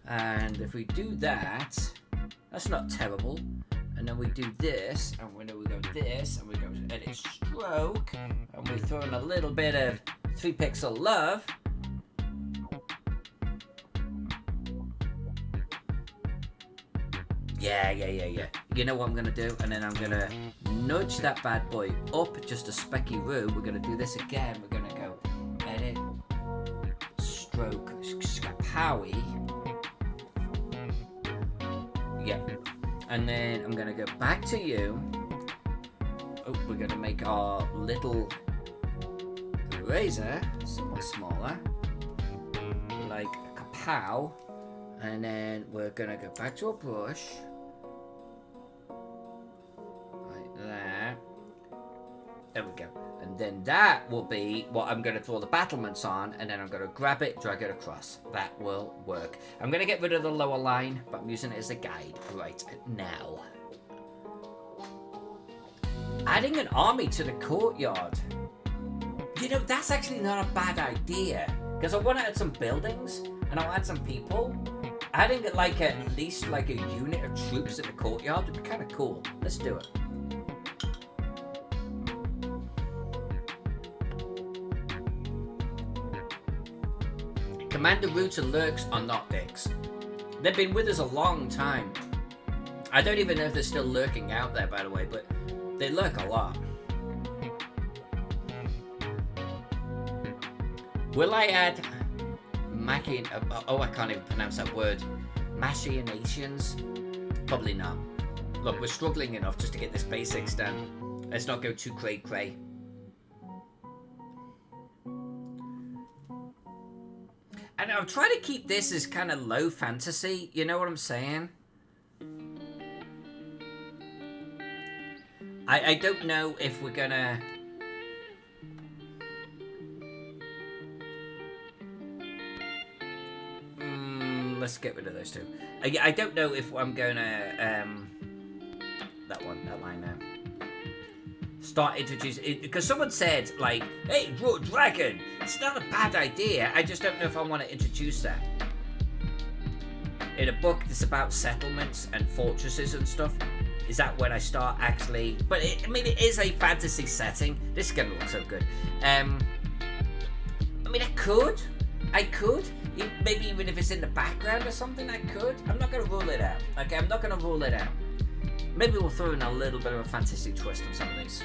And if we do that, that's not terrible. And then we do this, and we go this, and we go edit stroke, and we throw in a little bit of 3-pixel love. Yeah. You know what I'm going to do? And then I'm going to nudge that bad boy up just a specky roo. We're going to do this again. We're going to go edit, stroke, skapowie. Yeah. And then I'm going to go back to you. Oh, we're going to make our little eraser somewhat smaller. Like a kapow. And then we're going to go back to our brush. Like that. There we go. And then that will be what I'm going to draw the battlements on. And then I'm going to grab it, drag it across. That will work. I'm going to get rid of the lower line, but I'm using it as a guide right now. Adding an army to the courtyard. You know, that's actually not a bad idea. Because I want to add some buildings. And I'll add some people. Adding like at least like a unit of troops in the courtyard would be kind of cool. Let's do it. Commander Roots and Lurks are not dicks. They've been with us a long time. I don't even know if they're still lurking out there, by the way, but they lurk a lot. Will I add I can't even pronounce that word. Machinations? Probably not. Look, we're struggling enough just to get this basics done. Let's not go too cray-cray. And I'm trying to keep this as kind of low fantasy. You know what I'm saying? I don't know if we're gonna... Let's get rid of those two. I don't know if I'm gonna that line now. start introducing, because someone said, like, hey, draw a dragon. It's not a bad idea. I just don't know if I want to introduce that. In a book that's about settlements and fortresses and stuff, is that when I start actually... But, I mean, it is a fantasy setting. This is going to look so good. I mean, I could. Maybe even if it's in the background or something, I could. I'm not going to rule it out. Okay, I'm not going to rule it out. Maybe we'll throw in a little bit of a fantasy twist on some of these.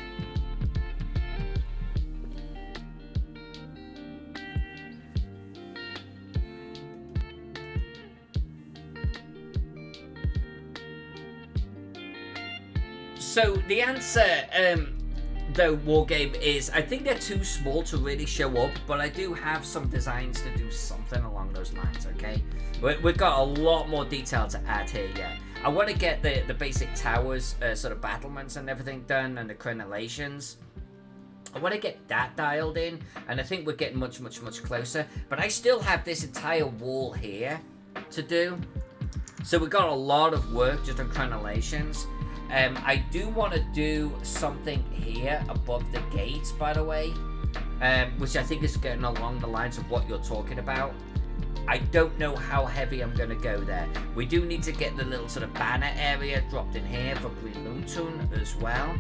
So the answer, though, Wargame, is I think they're too small to really show up, but I do have some designs to do something along those lines, okay? We've got a lot more detail to add here yet. I want to get the basic towers, sort of battlements and everything done, and the crenellations. I want to get that dialed in, and I think we're getting much, much, much closer. But I still have this entire wall here to do. So we've got a lot of work just on crenellations. I do want to do something here above the gates, by the way, which I think is getting along the lines of what you're talking about. I don't know how heavy I'm going to go there. We do need to get the little sort of banner area dropped in here for Green Moonton as well.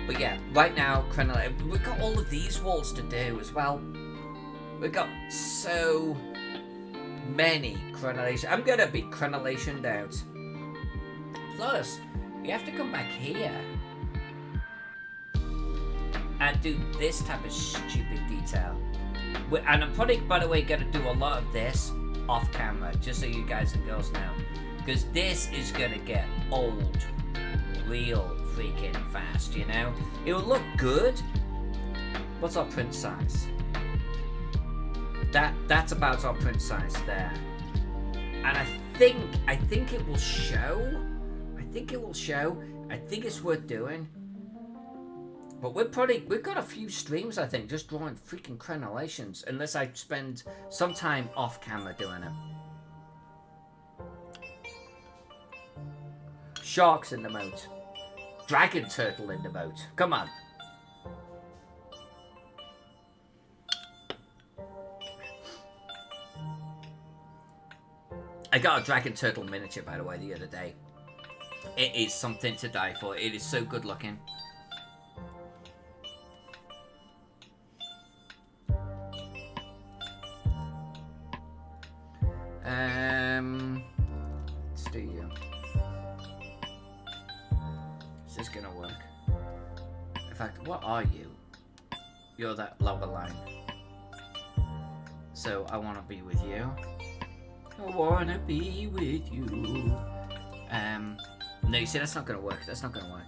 But yeah, right now, we've got all of these walls to do as well. We've got so many crenellations. I'm going to be crenellationed out. Plus, you have to come back here and do this type of stupid detail. And I'm probably, by the way, going to do a lot of this off camera, just so you guys and girls know. Because this is going to get old real freaking fast, you know? It will look good. What's our print size? That's about our print size there. And I think it will show. I think it's worth doing. But we've got a few streams, I think, just drawing freaking crenellations, unless I spend some time off camera doing it. Sharks in the moat. Dragon turtle in the moat. Come on. I got a dragon turtle miniature, by the way, the other day. It is something to die for. It is so good looking. Let's do you. Is this gonna work? In fact, what are you? You're that lower line. So I want to be with you. I want to be with you. No, you see, that's not gonna work. That's not gonna work.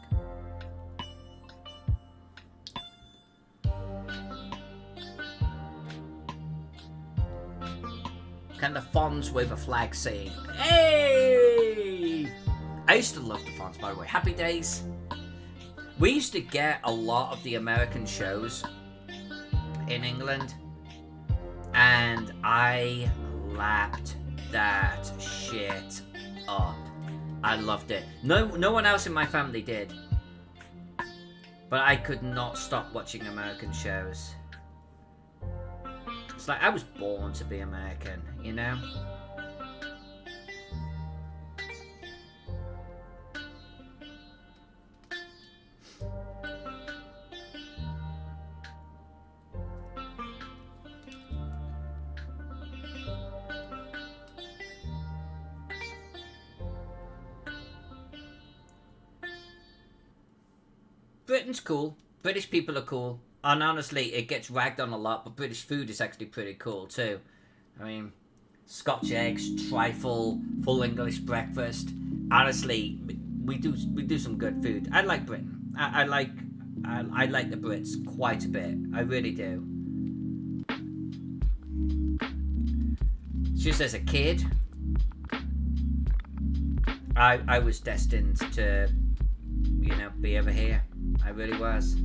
Can the fonts wave a flag saying, hey! I used to love the fonts, by the way. Happy Days. We used to get a lot of the American shows in England, and I lapped that shit up. I loved it. No one else in my family did. But I could not stop watching American shows. It's like I was born to be American, you know? Britain's cool. British people are cool. And honestly, it gets ragged on a lot, but British food is actually pretty cool too. I mean, Scotch eggs, trifle, full English breakfast. Honestly, we do some good food. I like Britain. I like the Brits quite a bit. I really do. Just as a kid, I was destined to, you know, be over here. I really was.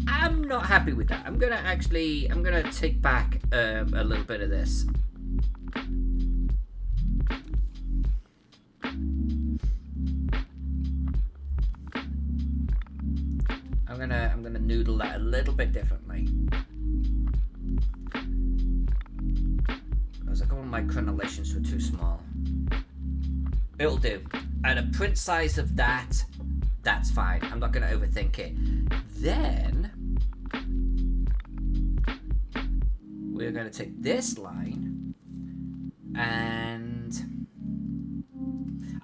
I'm not happy with that. I'm gonna take back a little bit of this. I'm gonna noodle that a little bit differently. Because a couple of my crenellations were too small. It'll do. At a print size of that, that's fine. I'm not gonna overthink it. Then we're gonna take this line and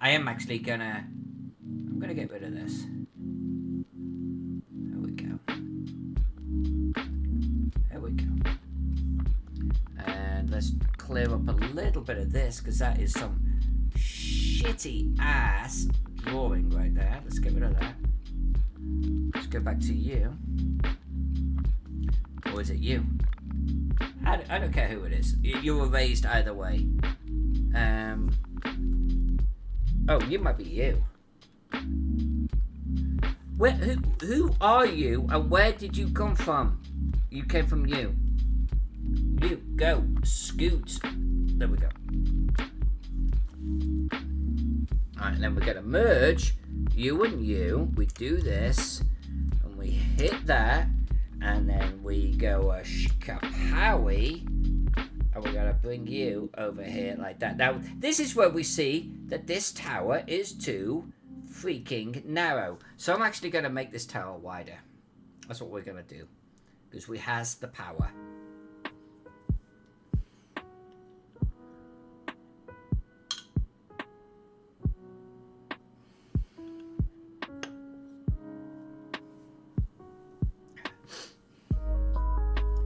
I am actually gonna get rid of this. There we go. There we go. And let's clear up a little bit of this because that is some shitty ass drawing right there. Let's get rid of that. Let's go back to you. Or is it you? I don't care who it is. You're erased either way. Oh, you might be you. Who are you and where did you come from? You came from you. You, go, scoot. There we go. Alright, then we're going to merge you and you. We do this, and we hit that, and then we go a shkapowie, and we're going to bring you over here like that. Now, this is where we see that this tower is too freaking narrow. So I'm actually going to make this tower wider. That's what we're going to do, because we has the power.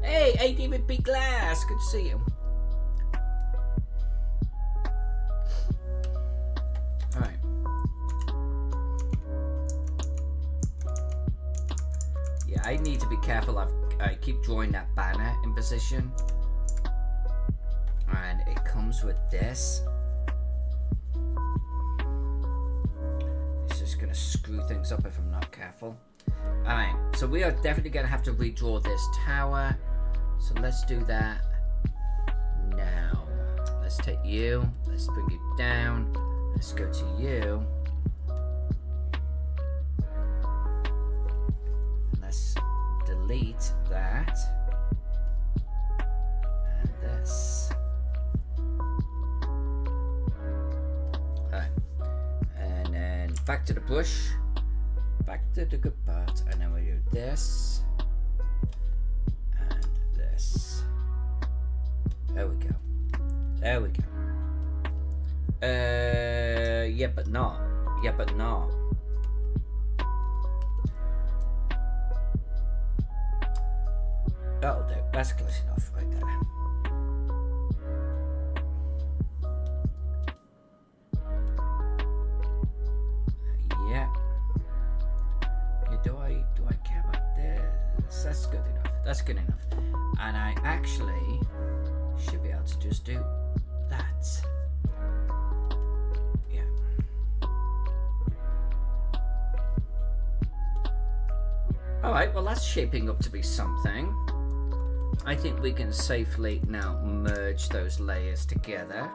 Hey, David B. Glass, good to see you. Alright. Yeah, I need to be careful. I keep drawing that banner in position. And it comes with this. It's just going to screw things up if I'm not careful. Alright, so we are definitely going to have to redraw this tower. So let's do that now. Let's take you. Let's bring you down. Let's go to you. And let's delete that. And this. Alright. And then back to the brush. Back to the good part. And then we do this. There we go. There we go. Yeah, but not. Yeah, but not. That'll do. That's close enough right there. Yeah. Do I care about this? That's good enough. That's good enough. And I actually should be able to just do that. Yeah. Alright, well that's shaping up to be something. I think we can safely now merge those layers together.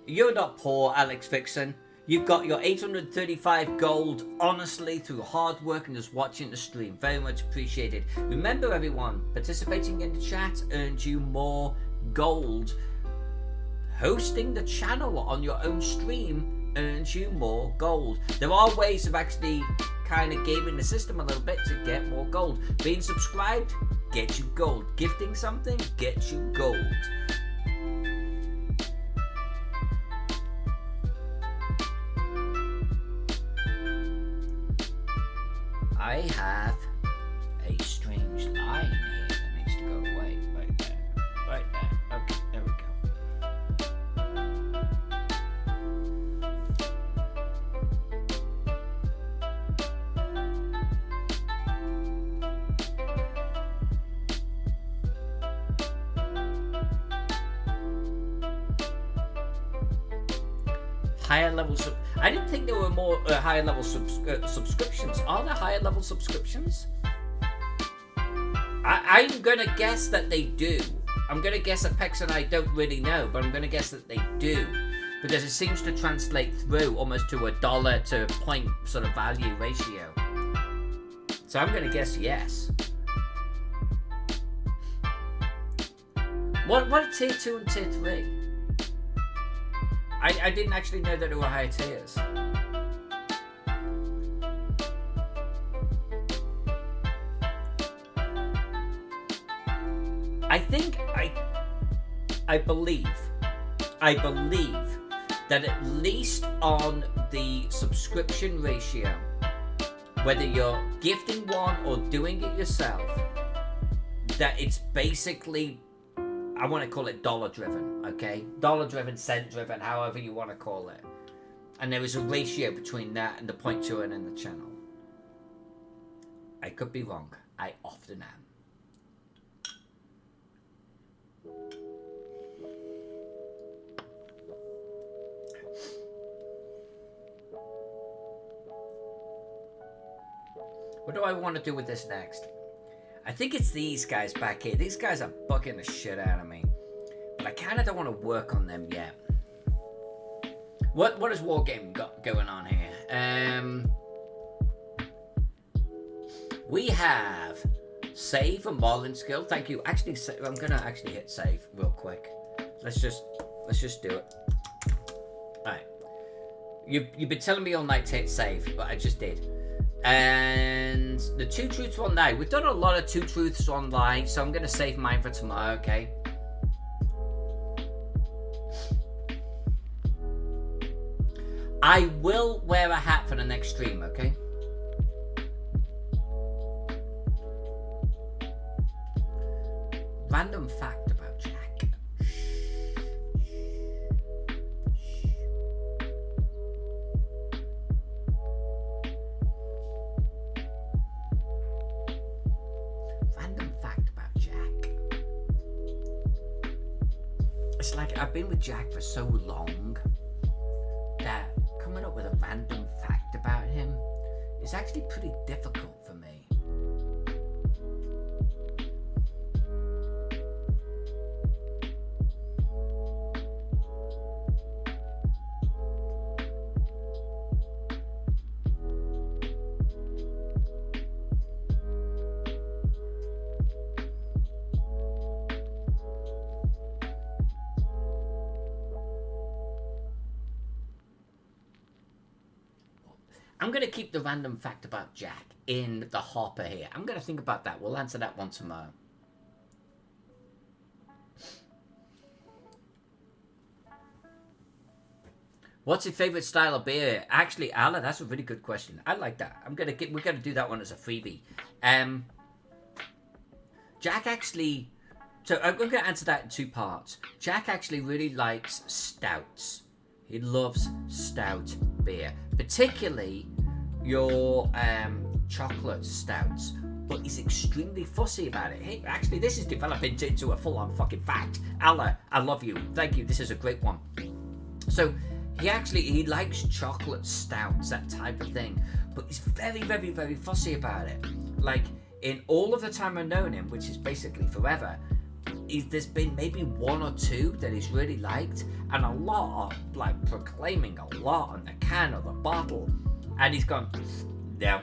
You're not poor, Alex Vixen. You've got your 835 gold, honestly, through hard work and just watching the stream. Very much appreciated. Remember, everyone, participating in the chat earns you more gold. Hosting the channel on your own stream earns you more gold. There are ways of actually kind of gaming the system a little bit to get more gold. Being subscribed gets you gold. Gifting something gets you gold. I have a strange line here that needs to go away. Right there. Right there. Okay, there we go. higher level I didn't think there were more higher level subscriptions. Are there higher level subscriptions? I'm gonna guess that they do. I'm gonna guess that Pex and I don't really know, but I'm gonna guess that they do, because it seems to translate through almost to $1 to point sort of value ratio. So I'm gonna guess yes. What are tier 2 and tier 3? I didn't actually know that there were higher tiers. I believe that at least on the subscription ratio, whether you're gifting one or doing it yourself, that it's basically, I want to call it dollar driven, okay? Dollar driven, cent driven, however you want to call it. And there is a ratio between that and the points you earn in the channel. I could be wrong. I often am. What do I want to do with this next? I think it's these guys back here. These guys are bugging the shit out of me. But I kind of don't want to work on them yet. What is Wargaming got going on here? We have save and modeling skill. Thank you. Actually, I'm going to actually hit save real quick. Let's just do it. Alright. You've been telling me all night to hit save, but I just did. And the 2 truths online. We've done a lot of 2 truths online, so I'm going to save mine for tomorrow, okay? I will wear a hat for the next stream, okay? Random fact about Jack. It's like I've been with Jack for so long that coming up with a random fact about him is actually pretty difficult for me. I'm going to keep the random fact about Jack in the hopper here. I'm going to think about that. We'll answer that one tomorrow. What's your favorite style of beer? Actually, Ala, that's a really good question. I like that. We're going to do that one as a freebie. Jack actually, so I'm going to answer that in 2 parts. Jack actually really likes stouts. He loves stout beer, particularly your chocolate stouts, but he's extremely fussy about it. Hey, actually, this is developing into a full-on fucking fact. Allah, I love you. Thank you. This is a great one. So he likes chocolate stouts, that type of thing, but he's very, very, very fussy about it. Like, in all of the time I've known him, which is basically forever, there's been maybe 1 or 2 that he's really liked, and a lot are like proclaiming a lot on the can or the bottle, and he's gone, no,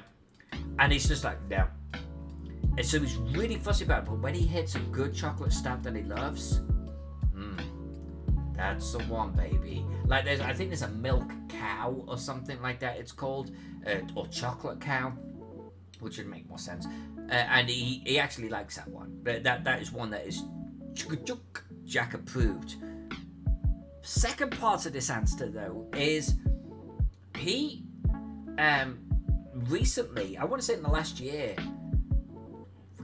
and he's just like, no. And so he's really fussy about it, but when he hits a good chocolate stout that he loves, that's the one, baby. Like, I think there's a milk cow or something like that it's called, or chocolate cow, which would make more sense, and he actually likes that one. But that is one that is Jack approved. Second part of this answer, though, is he recently, I want to say in the last year,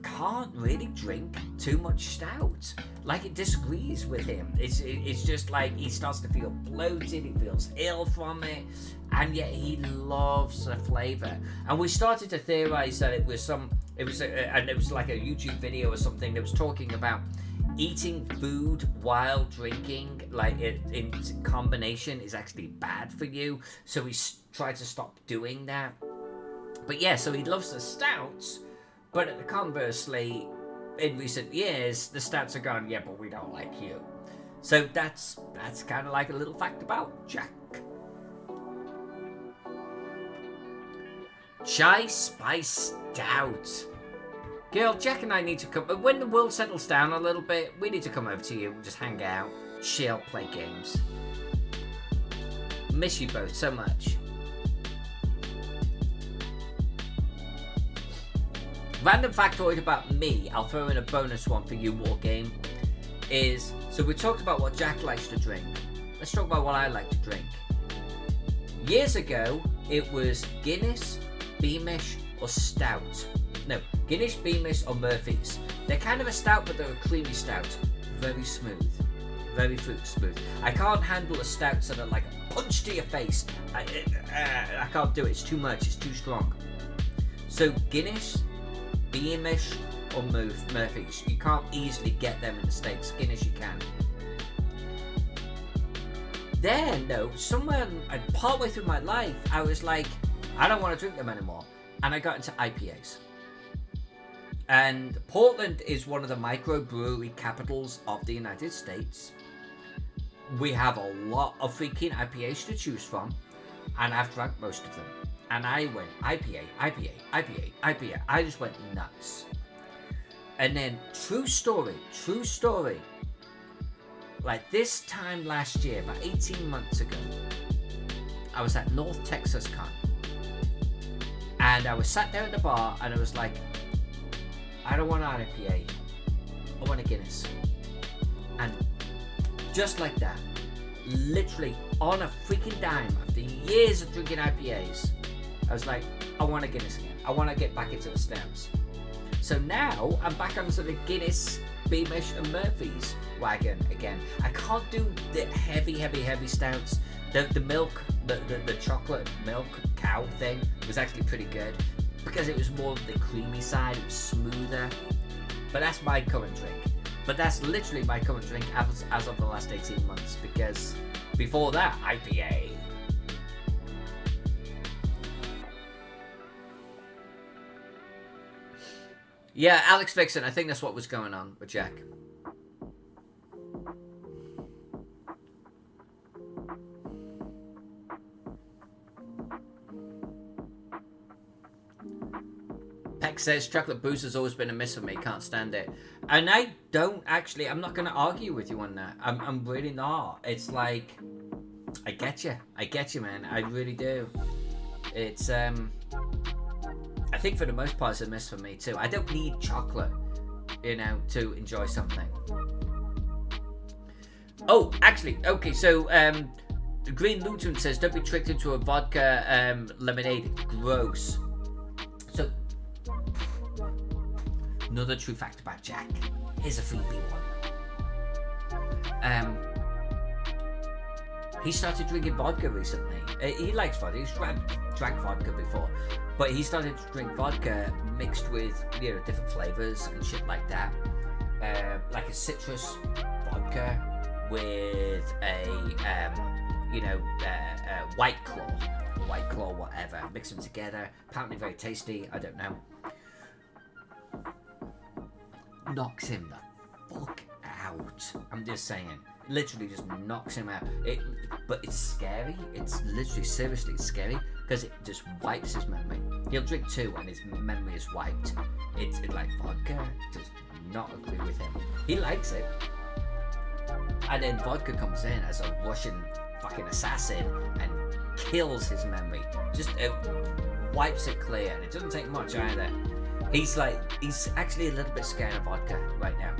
can't really drink too much stout. Like, it disagrees with him. It's just like he starts to feel bloated, he feels ill from it, and yet he loves the flavor. And we started to theorize that it was like a YouTube video or something that was talking about eating food while drinking, like in combination, is actually bad for you. So he tried to stop doing that. But yeah, so he loves the stouts, but conversely, in recent years, the stouts are gone, yeah, but we don't like you. So that's kind of like a little fact about Jack. Chai Spice Stout. Girl, Jack and I need to come... When the world settles down a little bit, we need to come over to you and just hang out, chill, play games. Miss you both so much. Random factoid about me, I'll throw in a bonus one for you, War Game, is... So we talked about what Jack likes to drink. Let's talk about what I like to drink. Years ago, it was Guinness, Beamish, or Stout. No, Guinness, Beamish, or Murphy's. They're kind of a stout, but they're a creamy stout. Very smooth. Very fruit smooth. I can't handle the stouts that are like a punch to your face. I can't do it. It's too much. It's too strong. So Guinness, Beamish, or Murphy's. You can't easily get them in the States. Guinness you can. Then, though, somewhere partway through my life, I was like, I don't want to drink them anymore. And I got into IPAs. And Portland is one of the microbrewery capitals of the United States. We have a lot of freaking IPAs to choose from. And I've drank most of them. And I went IPA. I just went nuts. And then, true story. Like this time last year, about 18 months ago, I was at North Texas Con. And I was sat there at the bar and I was like, I don't want an IPA. I want a Guinness. And just like that, literally on a freaking dime, after years of drinking IPAs, I was like, I want a Guinness again. I want to get back into the stouts. So now I'm back onto the Guinness, Beamish, and Murphy's wagon again. I can't do the heavy stouts. The milk, the chocolate milk cow thing was actually pretty good because it was more of the creamy side, it was smoother. But that's my current drink. But that's literally my current drink as of the last 18 months, because before that, IPA. Yeah, Alex Vixen, I think that's what was going on with Jack. Peck says, chocolate booze has always been a miss for me, can't stand it. And I don't actually, I'm not going to argue with you on that. I'm really not. It's like, I get you, man. I really do. It's, I think for the most part it's a miss for me too. I don't need chocolate, to enjoy something. Oh, actually, okay, so, Green Luton says, don't be tricked into a vodka, lemonade. Gross. So, another true fact about Jack. Here's a freebie one. He started drinking vodka recently. He likes vodka. He's drank vodka before, but he started to drink vodka mixed with different flavors and shit like that. Like a citrus vodka with a White Claw, whatever. Mix them together. Apparently very tasty. I don't know. Knocks him the fuck out. I'm just saying. Literally just knocks him out. But it's scary. It's literally, seriously, it's scary because it just wipes his memory. He'll drink two and his memory is wiped. It's like vodka does not agree with him. He likes it. And then vodka comes in as a Russian fucking assassin and kills his memory. Just wipes it clear, and it doesn't take much either. He's actually a little bit scared of vodka right now.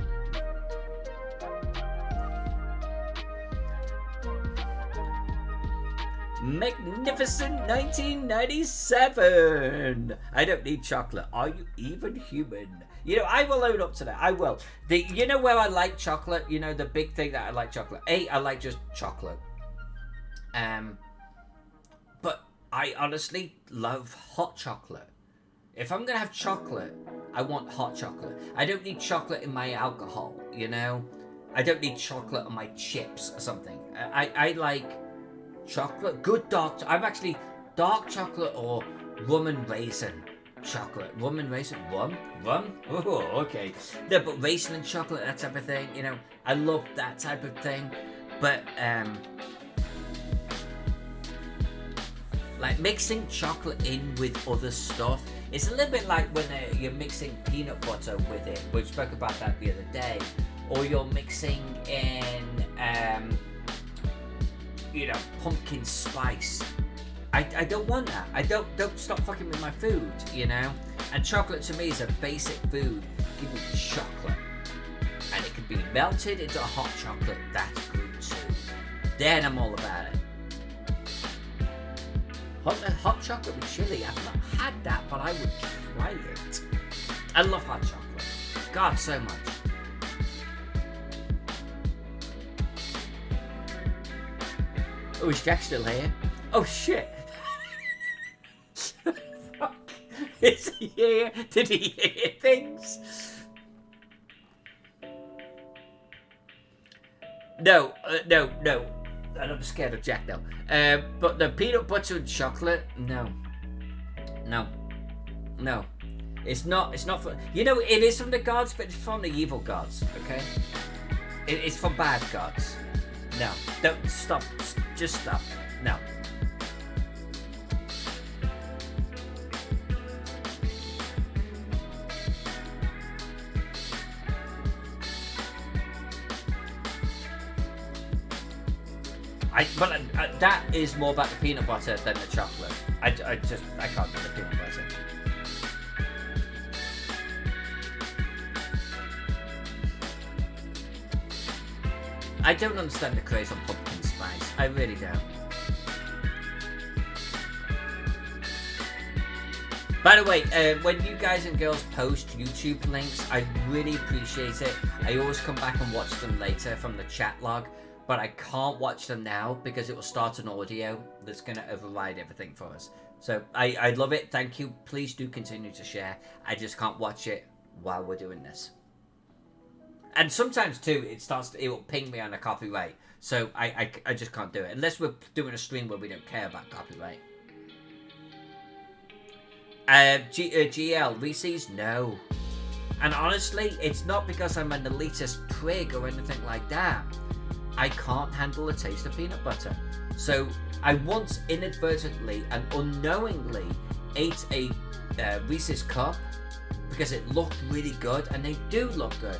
Magnificent 1997. I don't need chocolate. Are you even human? I will own up to that. I will. Where I like chocolate? The big thing that I like chocolate. I like just chocolate. But I honestly love hot chocolate. If I'm gonna have chocolate, I want hot chocolate. I don't need chocolate in my alcohol, you know? I don't need chocolate on my chips or something. I like chocolate, good dark. I'm actually dark chocolate or rum and raisin chocolate. Rum and raisin, rum? Oh, okay. No, but raisin and chocolate, that type of thing, you know? I love that type of thing. But, like mixing chocolate in with other stuff, it's a little bit like when you're mixing peanut butter with it. We spoke about that the other day. Or you're mixing in, you know, pumpkin spice. I don't want that. I don't stop fucking with my food, you know. And chocolate to me is a basic food. Give me chocolate, and it can be melted into a hot chocolate. That's good too. Then I'm all about it. Hot chocolate with chili. I've not had that, but I would try it. I love hot chocolate. God, so much. Oh, is Jack still here? Oh shit! Fuck. Is he here? Did he hear things? No. And I'm scared of Jack now. But the peanut butter and chocolate, no. It's not for, you know, it is from the gods, but it's from the evil gods, okay? It's from bad gods. No, don't stop. Just stop. No. But that is more about the peanut butter than the chocolate. I can't do the peanut butter. I don't understand the craze on pumpkin spice. I really don't. By the way, when you guys and girls post YouTube links, I really appreciate it. I always come back and watch them later from the chat log, but I can't watch them now because it will start an audio that's going to override everything for us. So I love it. Thank you. Please do continue to share. I just can't watch it while we're doing this. And sometimes too, it will ping me on a copyright. So I just can't do it. Unless we're doing a stream where we don't care about copyright. GL, Reese's, no. And honestly, it's not because I'm an elitist prig or anything like that. I can't handle the taste of peanut butter. So I once inadvertently and unknowingly ate a Reese's cup because it looked really good, and they do look good.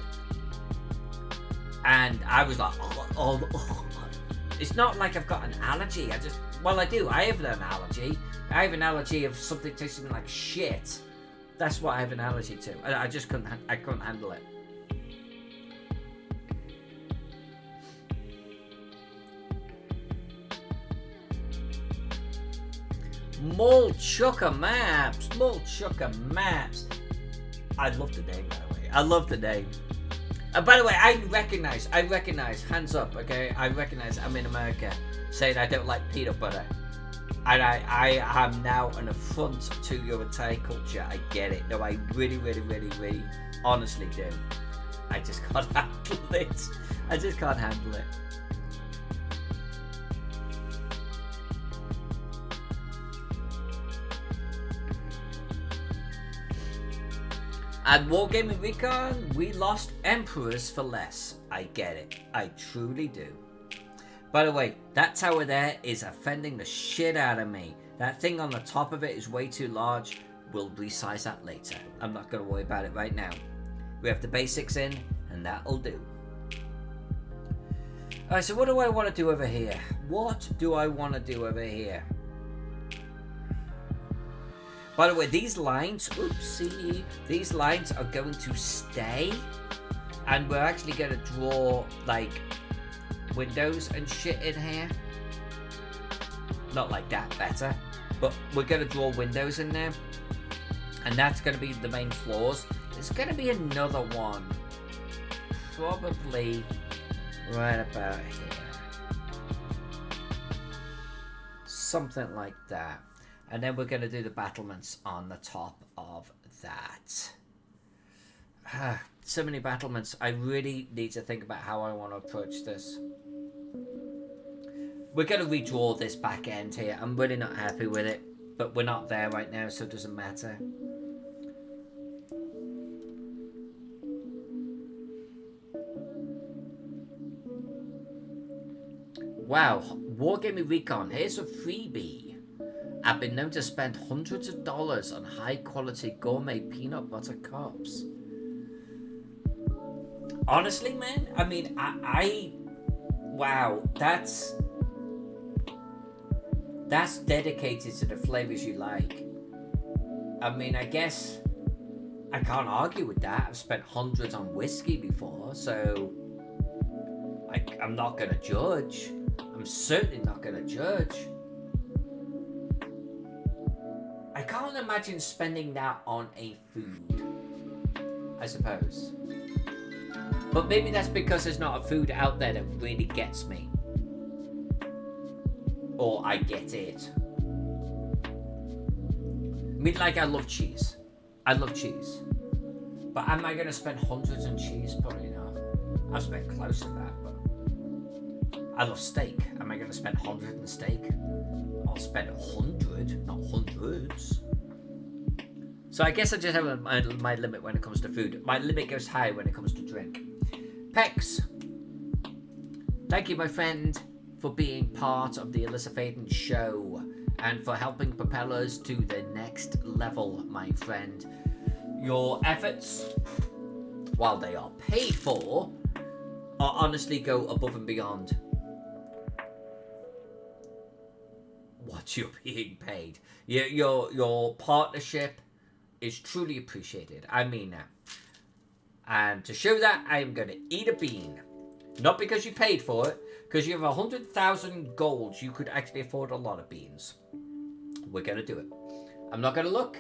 And I was like, oh. It's not like I've got an allergy. I do. I have an allergy. I have an allergy of something tasting like shit. That's what I have an allergy to. I just couldn't handle it. Malt Chucker Maps. I love the name, by the way. I love the name. By the way, I recognize, hands up, okay? I recognize I'm in America saying I don't like peanut butter. And I am now an affront to your entire culture. I get it. No, I really honestly do. I just can't handle it. I just can't handle it. At Wargaming Recon, we lost emperors for less. I get it. I truly do. By the way, that tower there is offending the shit out of me. That thing on the top of it is way too large. We'll resize that later. I'm not going to worry about it right now. We have the basics in, and that'll do. Alright, so what do I want to do over here? By the way, these lines, oopsie, these lines are going to stay, and we're actually going to draw like windows and shit in here. Not like that, better, but we're going to draw windows in there, and that's going to be the main floors. There's going to be another one, probably right about here, something like that. And then we're going to do the battlements on the top of that. So many battlements. I really need to think about how I want to approach this. We're going to redraw this back end here. I'm really not happy with it. But we're not there right now, so it doesn't matter. Wow, Wargaming Recon, here's a freebie. I've been known to spend hundreds of dollars on high quality gourmet peanut butter cups. Honestly, man, I mean, wow, that's dedicated to the flavors you like. I mean, I guess I can't argue with that. I've spent hundreds on whiskey before, so I'm not gonna judge. I'm certainly not gonna judge. I can't imagine spending that on a food, I suppose. But maybe that's because there's not a food out there that really gets me. Or I get it. I mean, like, I love cheese. I love cheese. But am I going to spend hundreds on cheese? Probably not. I've spent close to that, but... I love steak. Am I going to spend 100 on steak? I'll spend 100, not hundreds. So I guess I just have my limit when it comes to food. My limit goes high when it comes to drink. Pex. Thank you, my friend, for being part of the Alyssa Faden show and for helping propel us to the next level, my friend. Your efforts, while they are paid for, are honestly go above and beyond what you're being paid. Your partnership is truly appreciated. I mean that. And to show that, I am going to eat a bean. Not because you paid for it, because you have 100,000 gold, you could actually afford a lot of beans. We're going to do it. I'm not going to look.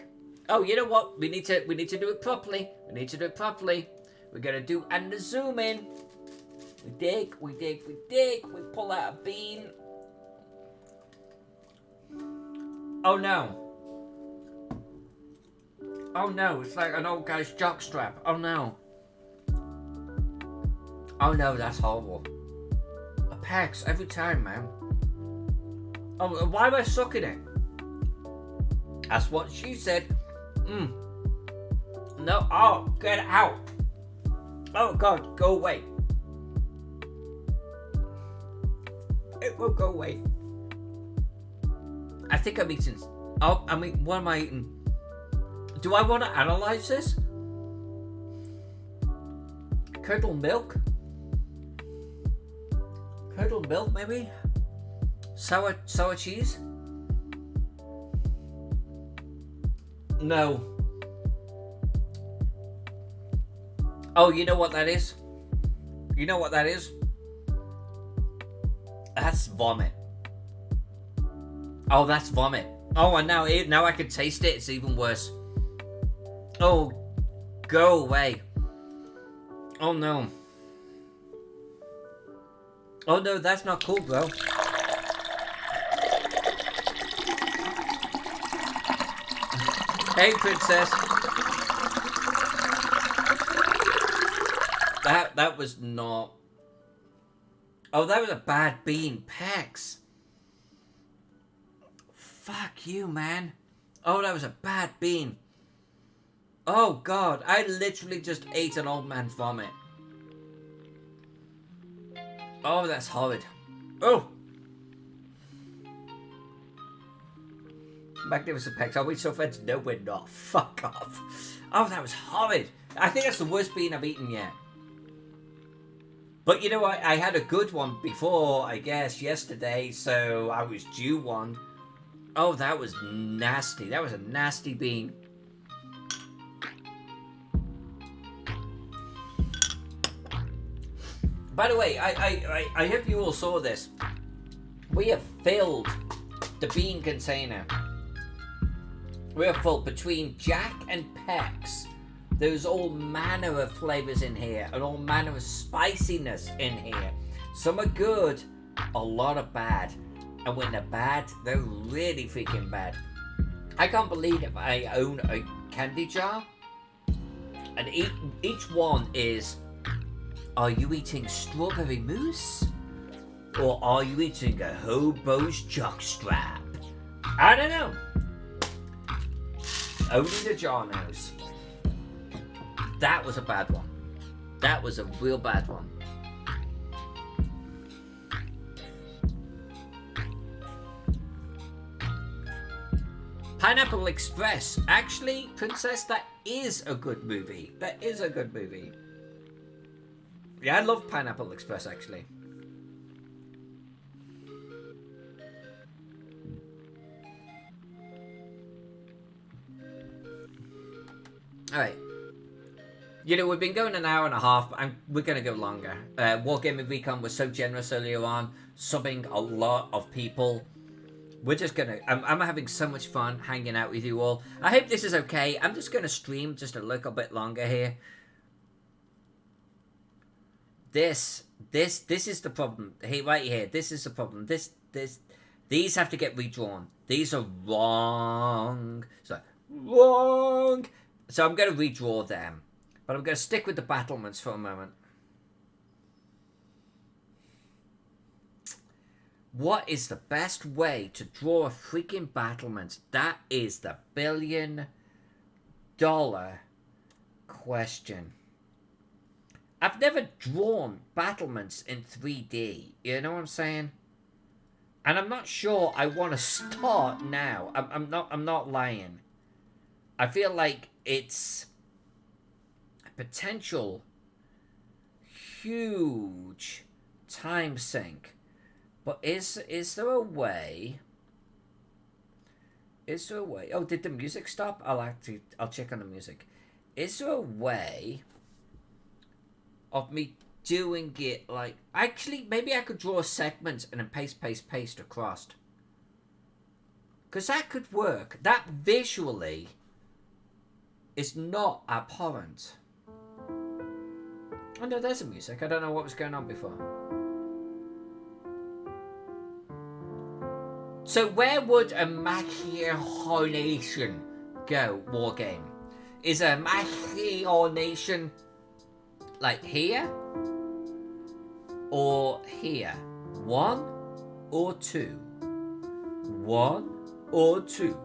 Oh, you know what? We need to do it properly. We need to do it properly. We're going to do and zoom in. We dig. We pull out a bean. Oh no. Oh no, it's like an old guy's jockstrap. Oh no. Oh no, that's horrible. A Pex every time, man. Oh, why am I sucking it? That's what she said. No, oh, get out. Oh God, go away. It will go away. I think I'm eating... Oh, I mean, what am I eating? Do I want to analyze this? Curdled milk? Curdled milk, maybe? Sour cheese? No. Oh, you know what that is? You know what that is? That's vomit. Oh, that's vomit. Oh, and now I can taste it. It's even worse. Oh, go away. Oh no. Oh no, that's not cool, bro. Hey, princess. That was not... Oh, that was a bad bean. Pex. Fuck you, man. Oh, that was a bad bean. Oh, God. I literally just ate an old man's vomit. Oh, that's horrid. Oh. Magnificent Pex. Are we so friends? No, we're not. Fuck off. Oh, that was horrid. I think that's the worst bean I've eaten yet. But you know what? I had a good one before, I guess, yesterday, so I was due one. Oh, that was nasty. That was a nasty bean. By the way, I hope you all saw this. We have filled the bean container. We are full between Jack and Pex. There's all manner of flavors in here and all manner of spiciness in here. Some are good, a lot are bad. And when they're bad, they're really freaking bad. I can't believe if I own a candy jar. And each one is, are you eating strawberry mousse? Or are you eating a hobo's jockstrap? I don't know. Only the jar knows. That was a bad one. That was a real bad one. Pineapple Express. Actually, Princess, that is a good movie. That is a good movie. Yeah, I love Pineapple Express, actually. Alright. You know, we've been going an hour and a half, but we're going to go longer. Wargaming Recon was so generous earlier on, subbing a lot of people. We're just going to... I'm having so much fun hanging out with you all. I hope this is okay. I'm just going to stream just a little bit longer here. This is the problem. Hey, right here. This is the problem. These have to get redrawn. These are wrong. So, wrong. So I'm going to redraw them. But I'm going to stick with the battlements for a moment. What is the best way to draw a freaking battlement? That is the $1,000,000,000 question. I've never drawn battlements in 3D. You know what I'm saying? And I'm not sure I want to start now. I'm not lying. I feel like it's a potential huge time sink. But is there a way? Is there a way? Oh, did the music stop? I'll check on the music. Is there a way of me doing it like... Actually, maybe I could draw segments and then paste across. Because that could work. That visually is not abhorrent. Oh no, there's the music. I don't know what was going on before. So where would a machination go, Wargame? Is a machination like here? Or here? 1 or 2? 1 or 2?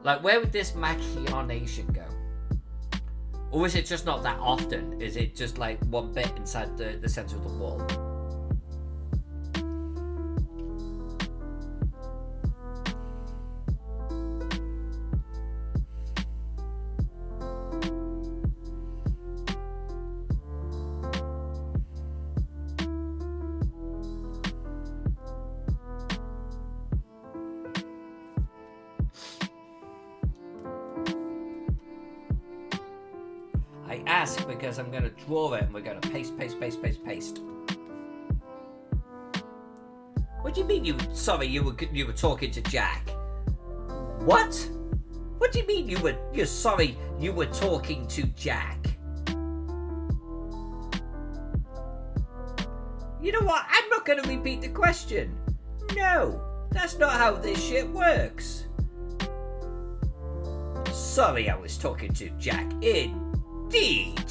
Like, where would this machination go? Or is it just not that often? Is it just like one bit inside the center of the wall? Because I'm going to draw it and we're going to paste. What do you mean you were talking to Jack? What? What do you mean you're sorry you were talking to Jack? You know what? I'm not going to repeat the question. No, that's not how this shit works. Sorry I was talking to Jack. Indeed.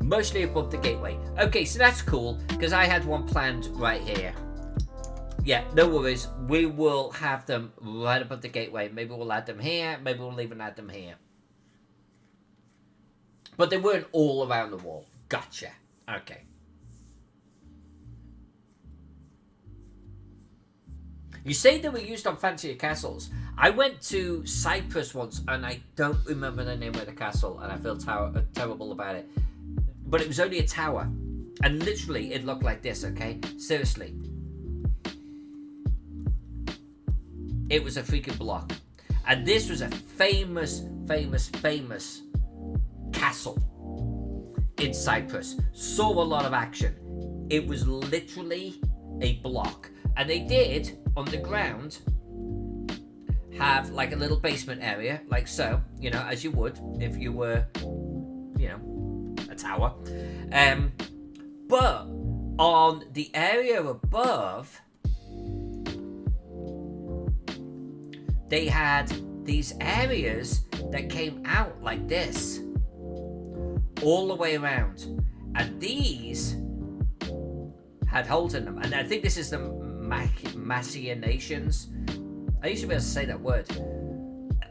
Mostly above the gateway. Okay, so that's cool, because I had one planned right here. Yeah, no worries. We will have them right above the gateway. Maybe we'll add them here. Maybe we'll even add them here. But they weren't all around the wall. Gotcha. Okay. You say they were used on fancier castles. I went to Cyprus once, and I don't remember the name of the castle, and I feel terrible about it. But it was only a tower. And literally, it looked like this, okay? Seriously. It was a freaking block. And this was a famous castle in Cyprus. Saw a lot of action. It was literally a block. And they did, underground, have like a little basement area, like so, you know, as you would if you were, you know, a tower. But on the area above, they had these areas that came out like this, all the way around. And these had holes in them. And I think this is the machinations. I used to be able to say that word.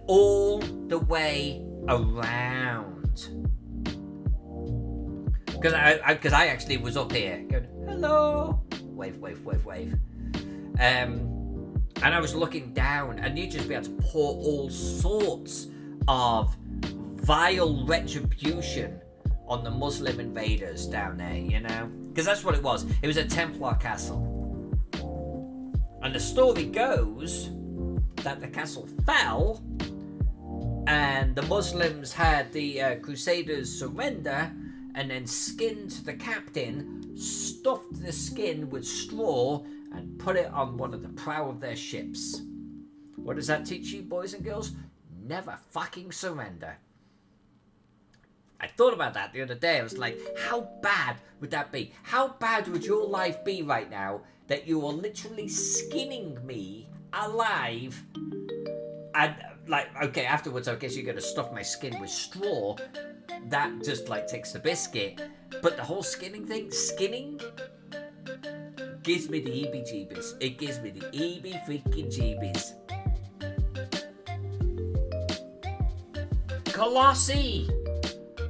All the way around. Because I actually was up here going, hello. Wave, wave, wave, wave. And I was looking down, and you'd just be able to pour all sorts of vile retribution on the Muslim invaders down there, you know? Because that's what it was. It was a Templar castle. And the story goes that the castle fell, and the Muslims had the Crusaders surrender, and then skinned the captain, stuffed the skin with straw, and put it on one of the prow of their ships. What does that teach you, boys and girls? Never fucking surrender. I thought about that the other day. I was like, how bad would that be? How bad would your life be right now that you are literally skinning me alive? And like, okay, afterwards I guess you're going to stuff my skin with straw. That just like takes the biscuit. But the whole skinning thing, gives me the heebie-jeebies. It gives me the heebie-freaking-jeebies. Colossi!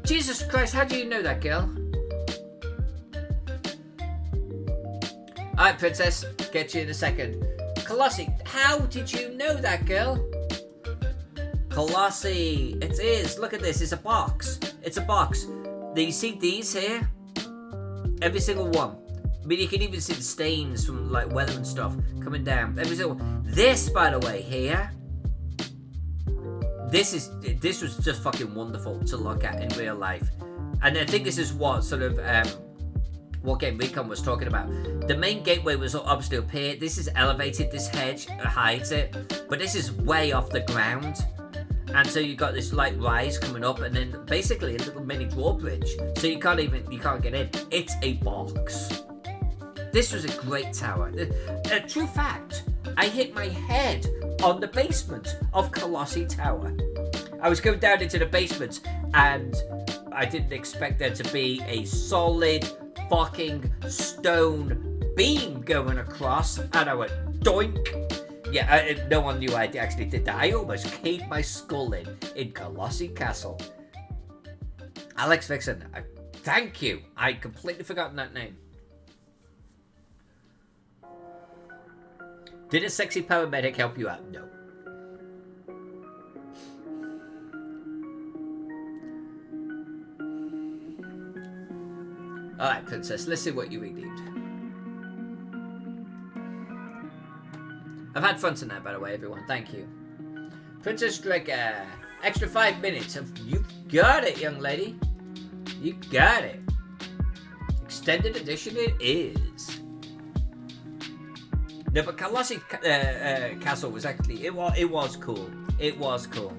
Jesus Christ, how do you know that, girl? Alright, princess, get you in a second. Colossi, how did you know that, girl? Colossi, it is. Look at this, it's a box. It's a box. Do you see these here? Every single one. I mean, you can even see the stains from like weather and stuff coming down. Every single one. This, by the way, here. This was just fucking wonderful to look at in real life. And I think this is what sort of what Game Recon was talking about. The main gateway was obviously up here. This is elevated, this hedge hides it. But this is way off the ground. And so you've got this like rise coming up, and then basically a little mini drawbridge. So you can't get in. It's a box. This was a great tower. A true fact, I hit my head on the basement of Colossi Tower. I was going down into the basement, and I didn't expect there to be a solid fucking stone beam going across, and I went doink. Yeah, no one knew I actually did that. I almost caved my skull in Colossi Castle. Alex Vixen, thank you. I'd completely forgotten that name. Did a sexy paramedic help you out? No. Alright, princess, let's see what you redeemed. I've had fun tonight, by the way, everyone. Thank you. Princess Drega, extra 5 minutes. You got it, young lady. You got it. Extended edition it is. No, but Colossi Castle was actually, it was cool. It was cool.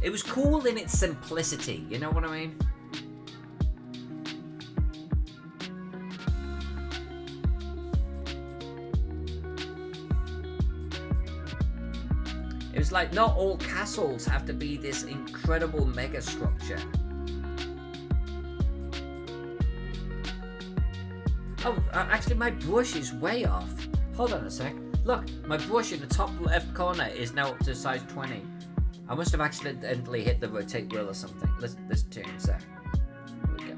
It was cool in its simplicity, you know what I mean? It was like, not all castles have to be this incredible mega structure. Oh, actually my brush is way off. Hold on a sec. Look, my brush in the top left corner is now up to size 20. I must have accidentally hit the rotate wheel or something. Let's turn a sec. Here we go.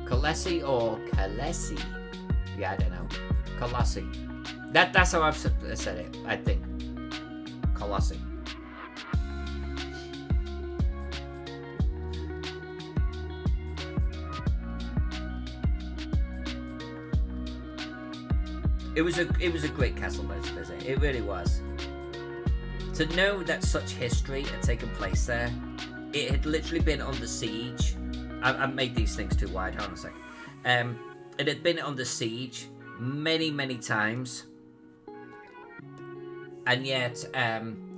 Colossi or Kalesi? Yeah, I don't know. Colossi. That's how I've said it, I think. Colossi. It was a great castle though to visit. It really was. To know that such history had taken place there, it had literally been under siege. I made these things too wide. Hold on a second. It had been under siege many times, and yet,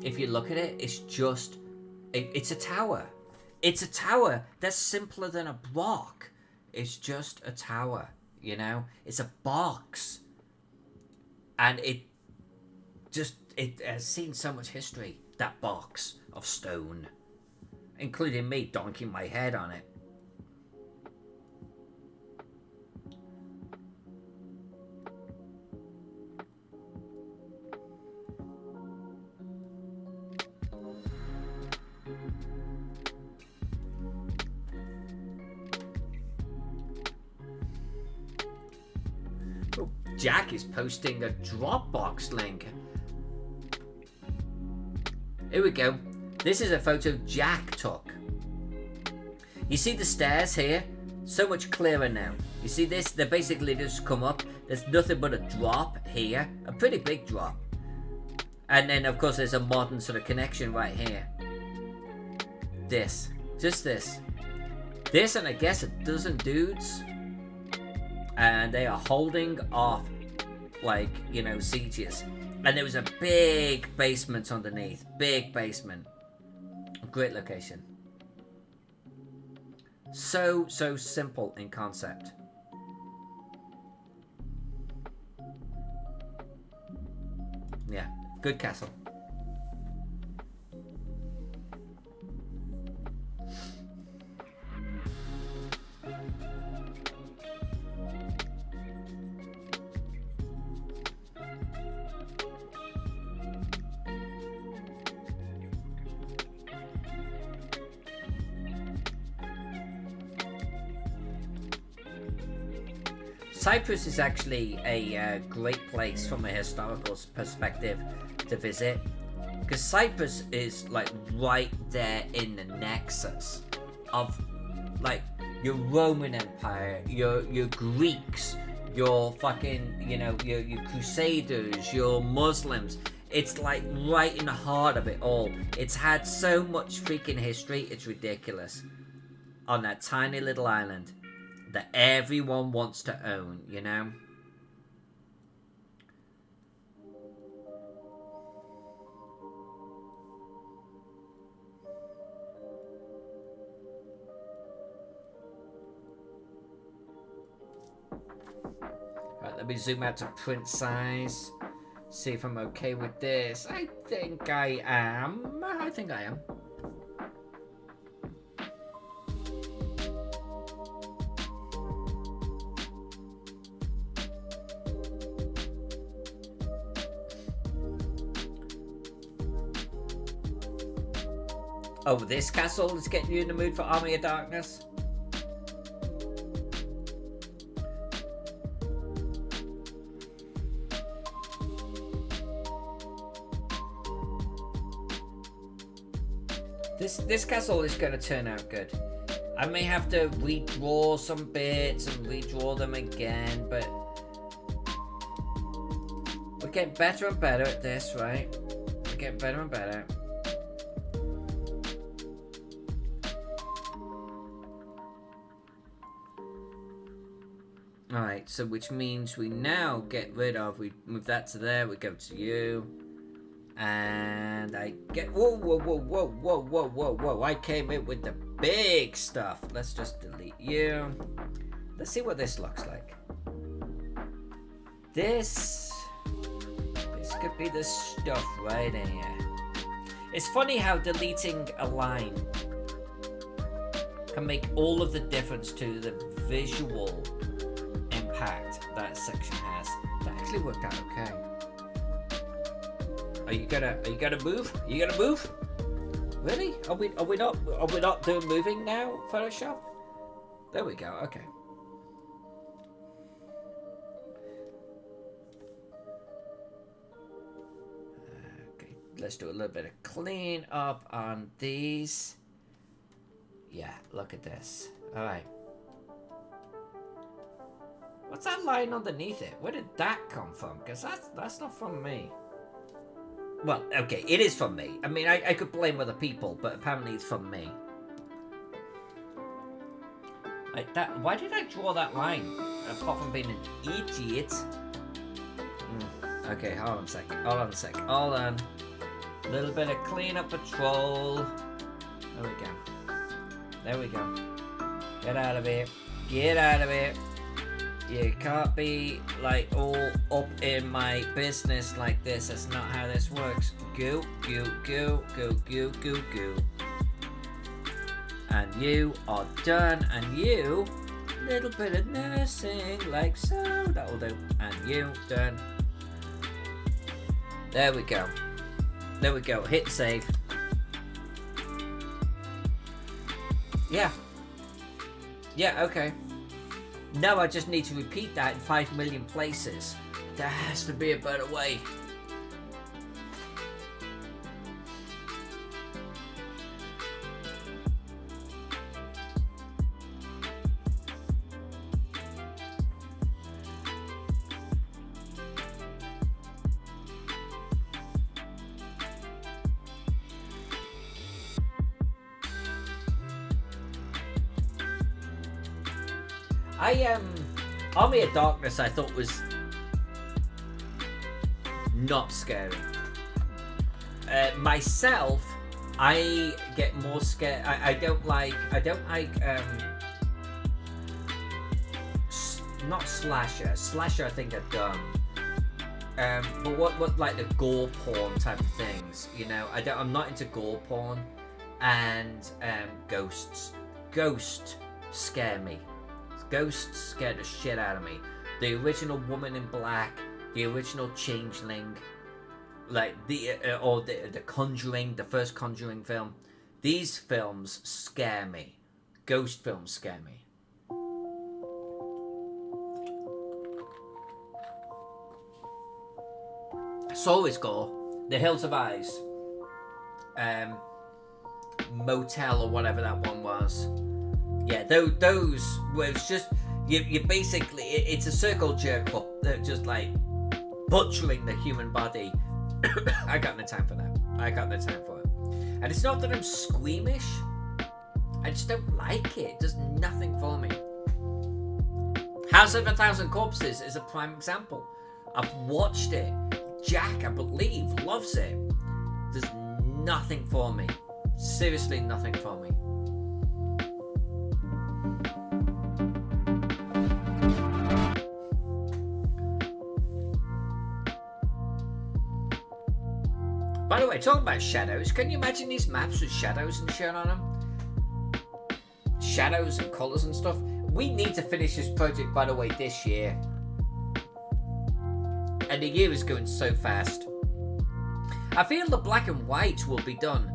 if you look at it, it's just it's a tower. It's a tower that's simpler than a block. It's just a tower, you know. It's a box, and it has seen so much history. That box of stone, including me donking my head on it. Jack is posting a Dropbox link. Here we go. This is a photo Jack took. You see the stairs here? So much clearer now. You see this? They basically just come up. There's nothing but a drop here. A pretty big drop. And then, of course, there's a modern sort of connection right here. This. Just this. This and I guess a dozen dudes. And they are holding off, like, you know, sieges. And there was a big basement underneath. Big basement. Great location. So simple in concept. Yeah, good castle. Cyprus is actually a great place from a historical perspective to visit, because Cyprus is like right there in the nexus of like your Roman Empire, your Greeks, your fucking, you know, your Crusaders, your Muslims. It's like right in the heart of it all. It's had so much freaking history, it's ridiculous. On that tiny little island that everyone wants to own, you know? Right, let me zoom out to print size. See if I'm okay with this. I think I am. Oh, this castle is getting you in the mood for Army of Darkness? This castle is going to turn out good. I may have to redraw some bits and redraw them again, but we're getting better and better at this, right? We're getting better and better. Alright, so which means we now get rid of, we move that to there, we go to you. And I get, whoa, I came in with the big stuff. Let's just delete you. Let's see what this looks like. This could be the stuff right in here. It's funny how deleting a line can make all of the difference to the visual impact that section has. That actually worked out okay. Are you gonna move? Are you gonna move? Really? Are we not doing moving now, Photoshop? There we go, okay. Okay, let's do a little bit of clean up on these. Yeah, look at this. Alright. What's that that line underneath it? Where did that come from? Because that's not from me. Well, okay, it is from me. I mean, I could blame other people, but apparently it's from me. Like that. Why did I draw that line? Apart from being an idiot. Okay, hold on a sec. Hold on. A little bit of cleanup patrol. There we go. Get out of here. You can't be like all up in my business like this. That's not how this works. Go. And you are done. And you, little bit of nursing like so. That'll do. And you done. There we go. Hit save. Yeah, okay. Now I just need to repeat that in 5 million places. There has to be a better way. Army of Darkness I thought was not scary. Myself, I get more scared. I don't like not slasher. Slasher I think are dumb. But what like the gore porn type of things, you know? I'm not into gore porn, and ghosts. Ghosts scare me. Ghosts scared the shit out of me. The original Woman in Black, the original Changeling, like the Conjuring, the first Conjuring film. These films scare me. Ghost films scare me. So is gore. The Hills of Eyes, Motel or whatever that one was. Yeah, those where it's just you basically it's a circle jerk up, just like butchering the human body. I got no time for that. And it's not that I'm squeamish. I just don't like it. It does nothing for me. House of a Thousand Corpses is a prime example. I've watched it. Jack, I believe, loves it. There's nothing for me. Seriously, nothing for me. By the way, talking about shadows, can you imagine these maps with shadows and shit on them? Shadows and colours and stuff. We need to finish this project, by the way, this year. And the year is going so fast. I feel the black and white will be done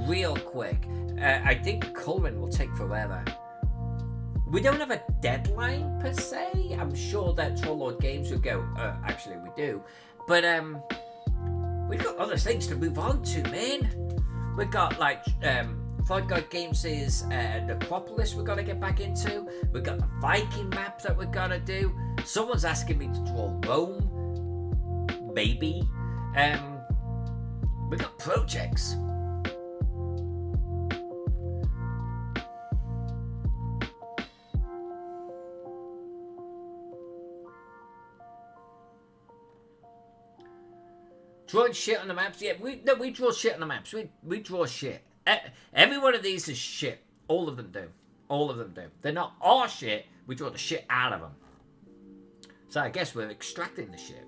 real quick. I think colouring will take forever. We don't have a deadline per se. I'm sure that Trollord Games would go, actually we do. But we've got other things to move on to, man. We've got like Trollord Games' Metropolis we've got to get back into. We've got the Viking map that we've got to do. Someone's asking me to draw Rome. Maybe. We've got projects. Drawing shit on the maps? Yeah, we draw shit on the maps. We draw shit. Every one of these is shit. All of them do. They're not our shit. We draw the shit out of them. So I guess we're extracting the shit.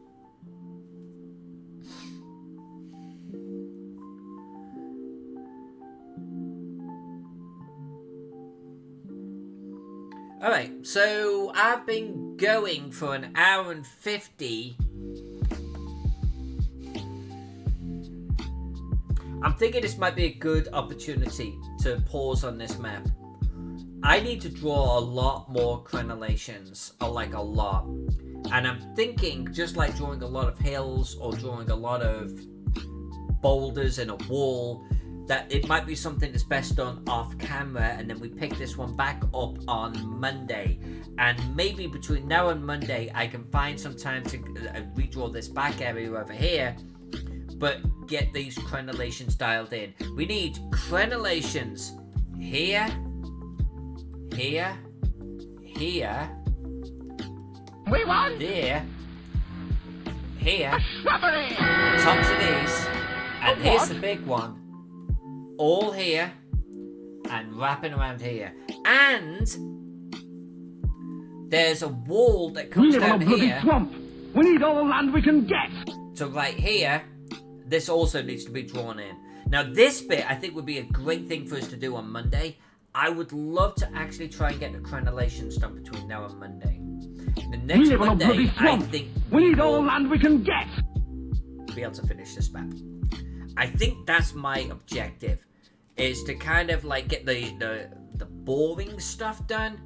Alright, so I've been going for an hour and 50. I'm thinking this might be a good opportunity to pause on this map. I need to draw a lot more crenellations, like a lot. And I'm thinking, just like drawing a lot of hills or drawing a lot of boulders in a wall, that it might be something that's best done off camera, and then we pick this one back up on Monday. And maybe between now and Monday I can find some time to redraw this back area over here, but get these crenellations dialed in. We need crenellations here, here, here, We want there, here, a shrubbery. tops of these, and here's the big one, all here and wrapping around here. And there's a wall that We comes live on down a bloody here swamp. We need all the land we can get. to right here. This also needs to be drawn in. Now this bit I think would be a great thing for us to do on Monday. I would love to actually try and get the crenellations done between now and Monday. The We next live on a Monday, bloody I swamp. think We need all will the land we can get. be able to finish this map. I think that's my objective, is to kind of like get the boring stuff done,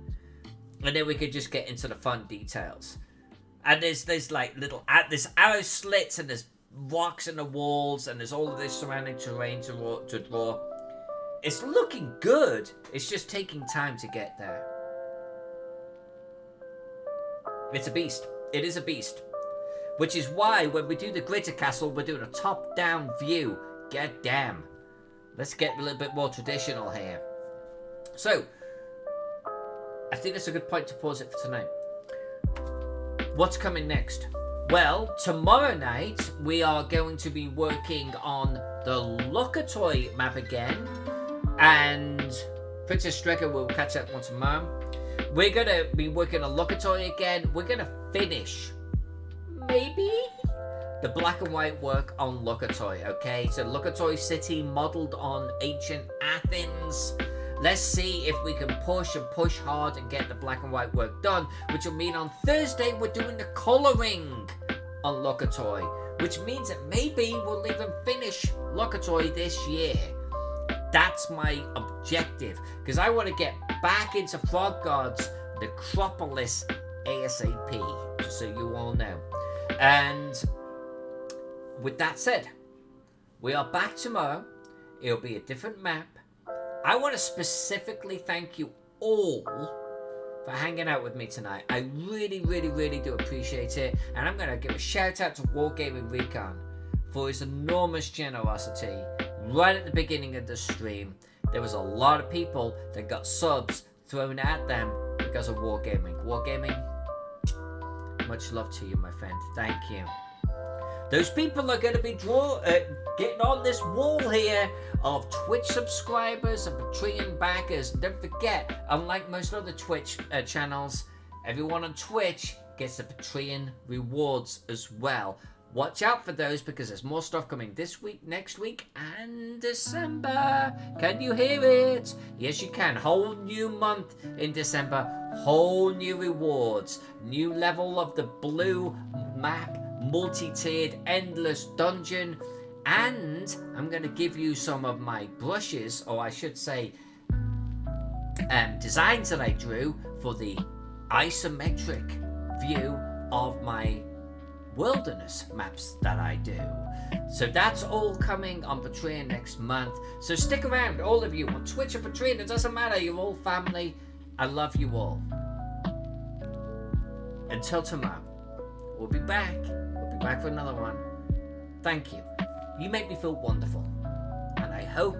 and then we could just get into the fun details. And there's like little there's arrow slits, and there's rocks in the walls, and there's all of this surrounding terrain to draw. It's looking good. It's just taking time to get there. It's a beast. It is a beast. Which is why when we do the Glitter Castle, we're doing a top-down view. God damn. Let's get a little bit more traditional here. So, I think that's a good point to pause it for tonight. What's coming next? Well, tomorrow night, we are going to be working on the Locatoy map again. And Princess Strega will catch up one tomorrow. We're going to be working on Locatoy again. We're going to finish, maybe, the black and white work on Locatoy, okay? So Locatoy City modeled on ancient Athens. Let's see if we can push and push hard and get the black and white work done, which will mean on Thursday we're doing the colouring on Locatoy, which means that maybe we'll even finish Locatoy this year. That's my objective, because I want to get back into Frog God's Necropolis ASAP, just so you all know. And with that said, we are back tomorrow. It'll be a different map. I want to specifically thank you all for hanging out with me tonight. I really, really, really do appreciate it. And I'm going to give a shout out to Wargaming Recon for his enormous generosity. Right at the beginning of the stream, there was a lot of people that got subs thrown at them because of Wargaming. Wargaming, much love to you, my friend. Thank you. Those people are going to be getting on this wall here of Twitch subscribers and Patreon backers. And don't forget, unlike most other Twitch channels, everyone on Twitch gets the Patreon rewards as well. Watch out for those, because there's more stuff coming this week, next week, and December. Can you hear it? Yes, you can. Whole new month in December. Whole new rewards. New level of the blue map. Multi-tiered endless dungeon. And I'm going to give you some of my brushes, or I should say designs that I drew for the isometric view of my wilderness maps that I do. So that's all coming on Patreon next month. So stick around, all of you, on Twitch or Patreon. It doesn't matter, you're all family. I love you all. Until tomorrow, we'll be back. We'll be back for another one. Thank you. You make me feel wonderful, and I hope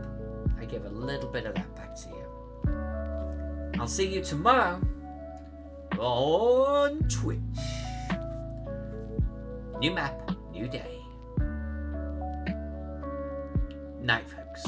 I give a little bit of that back to you. I'll see you tomorrow on Twitch. New map, new day. Night, folks.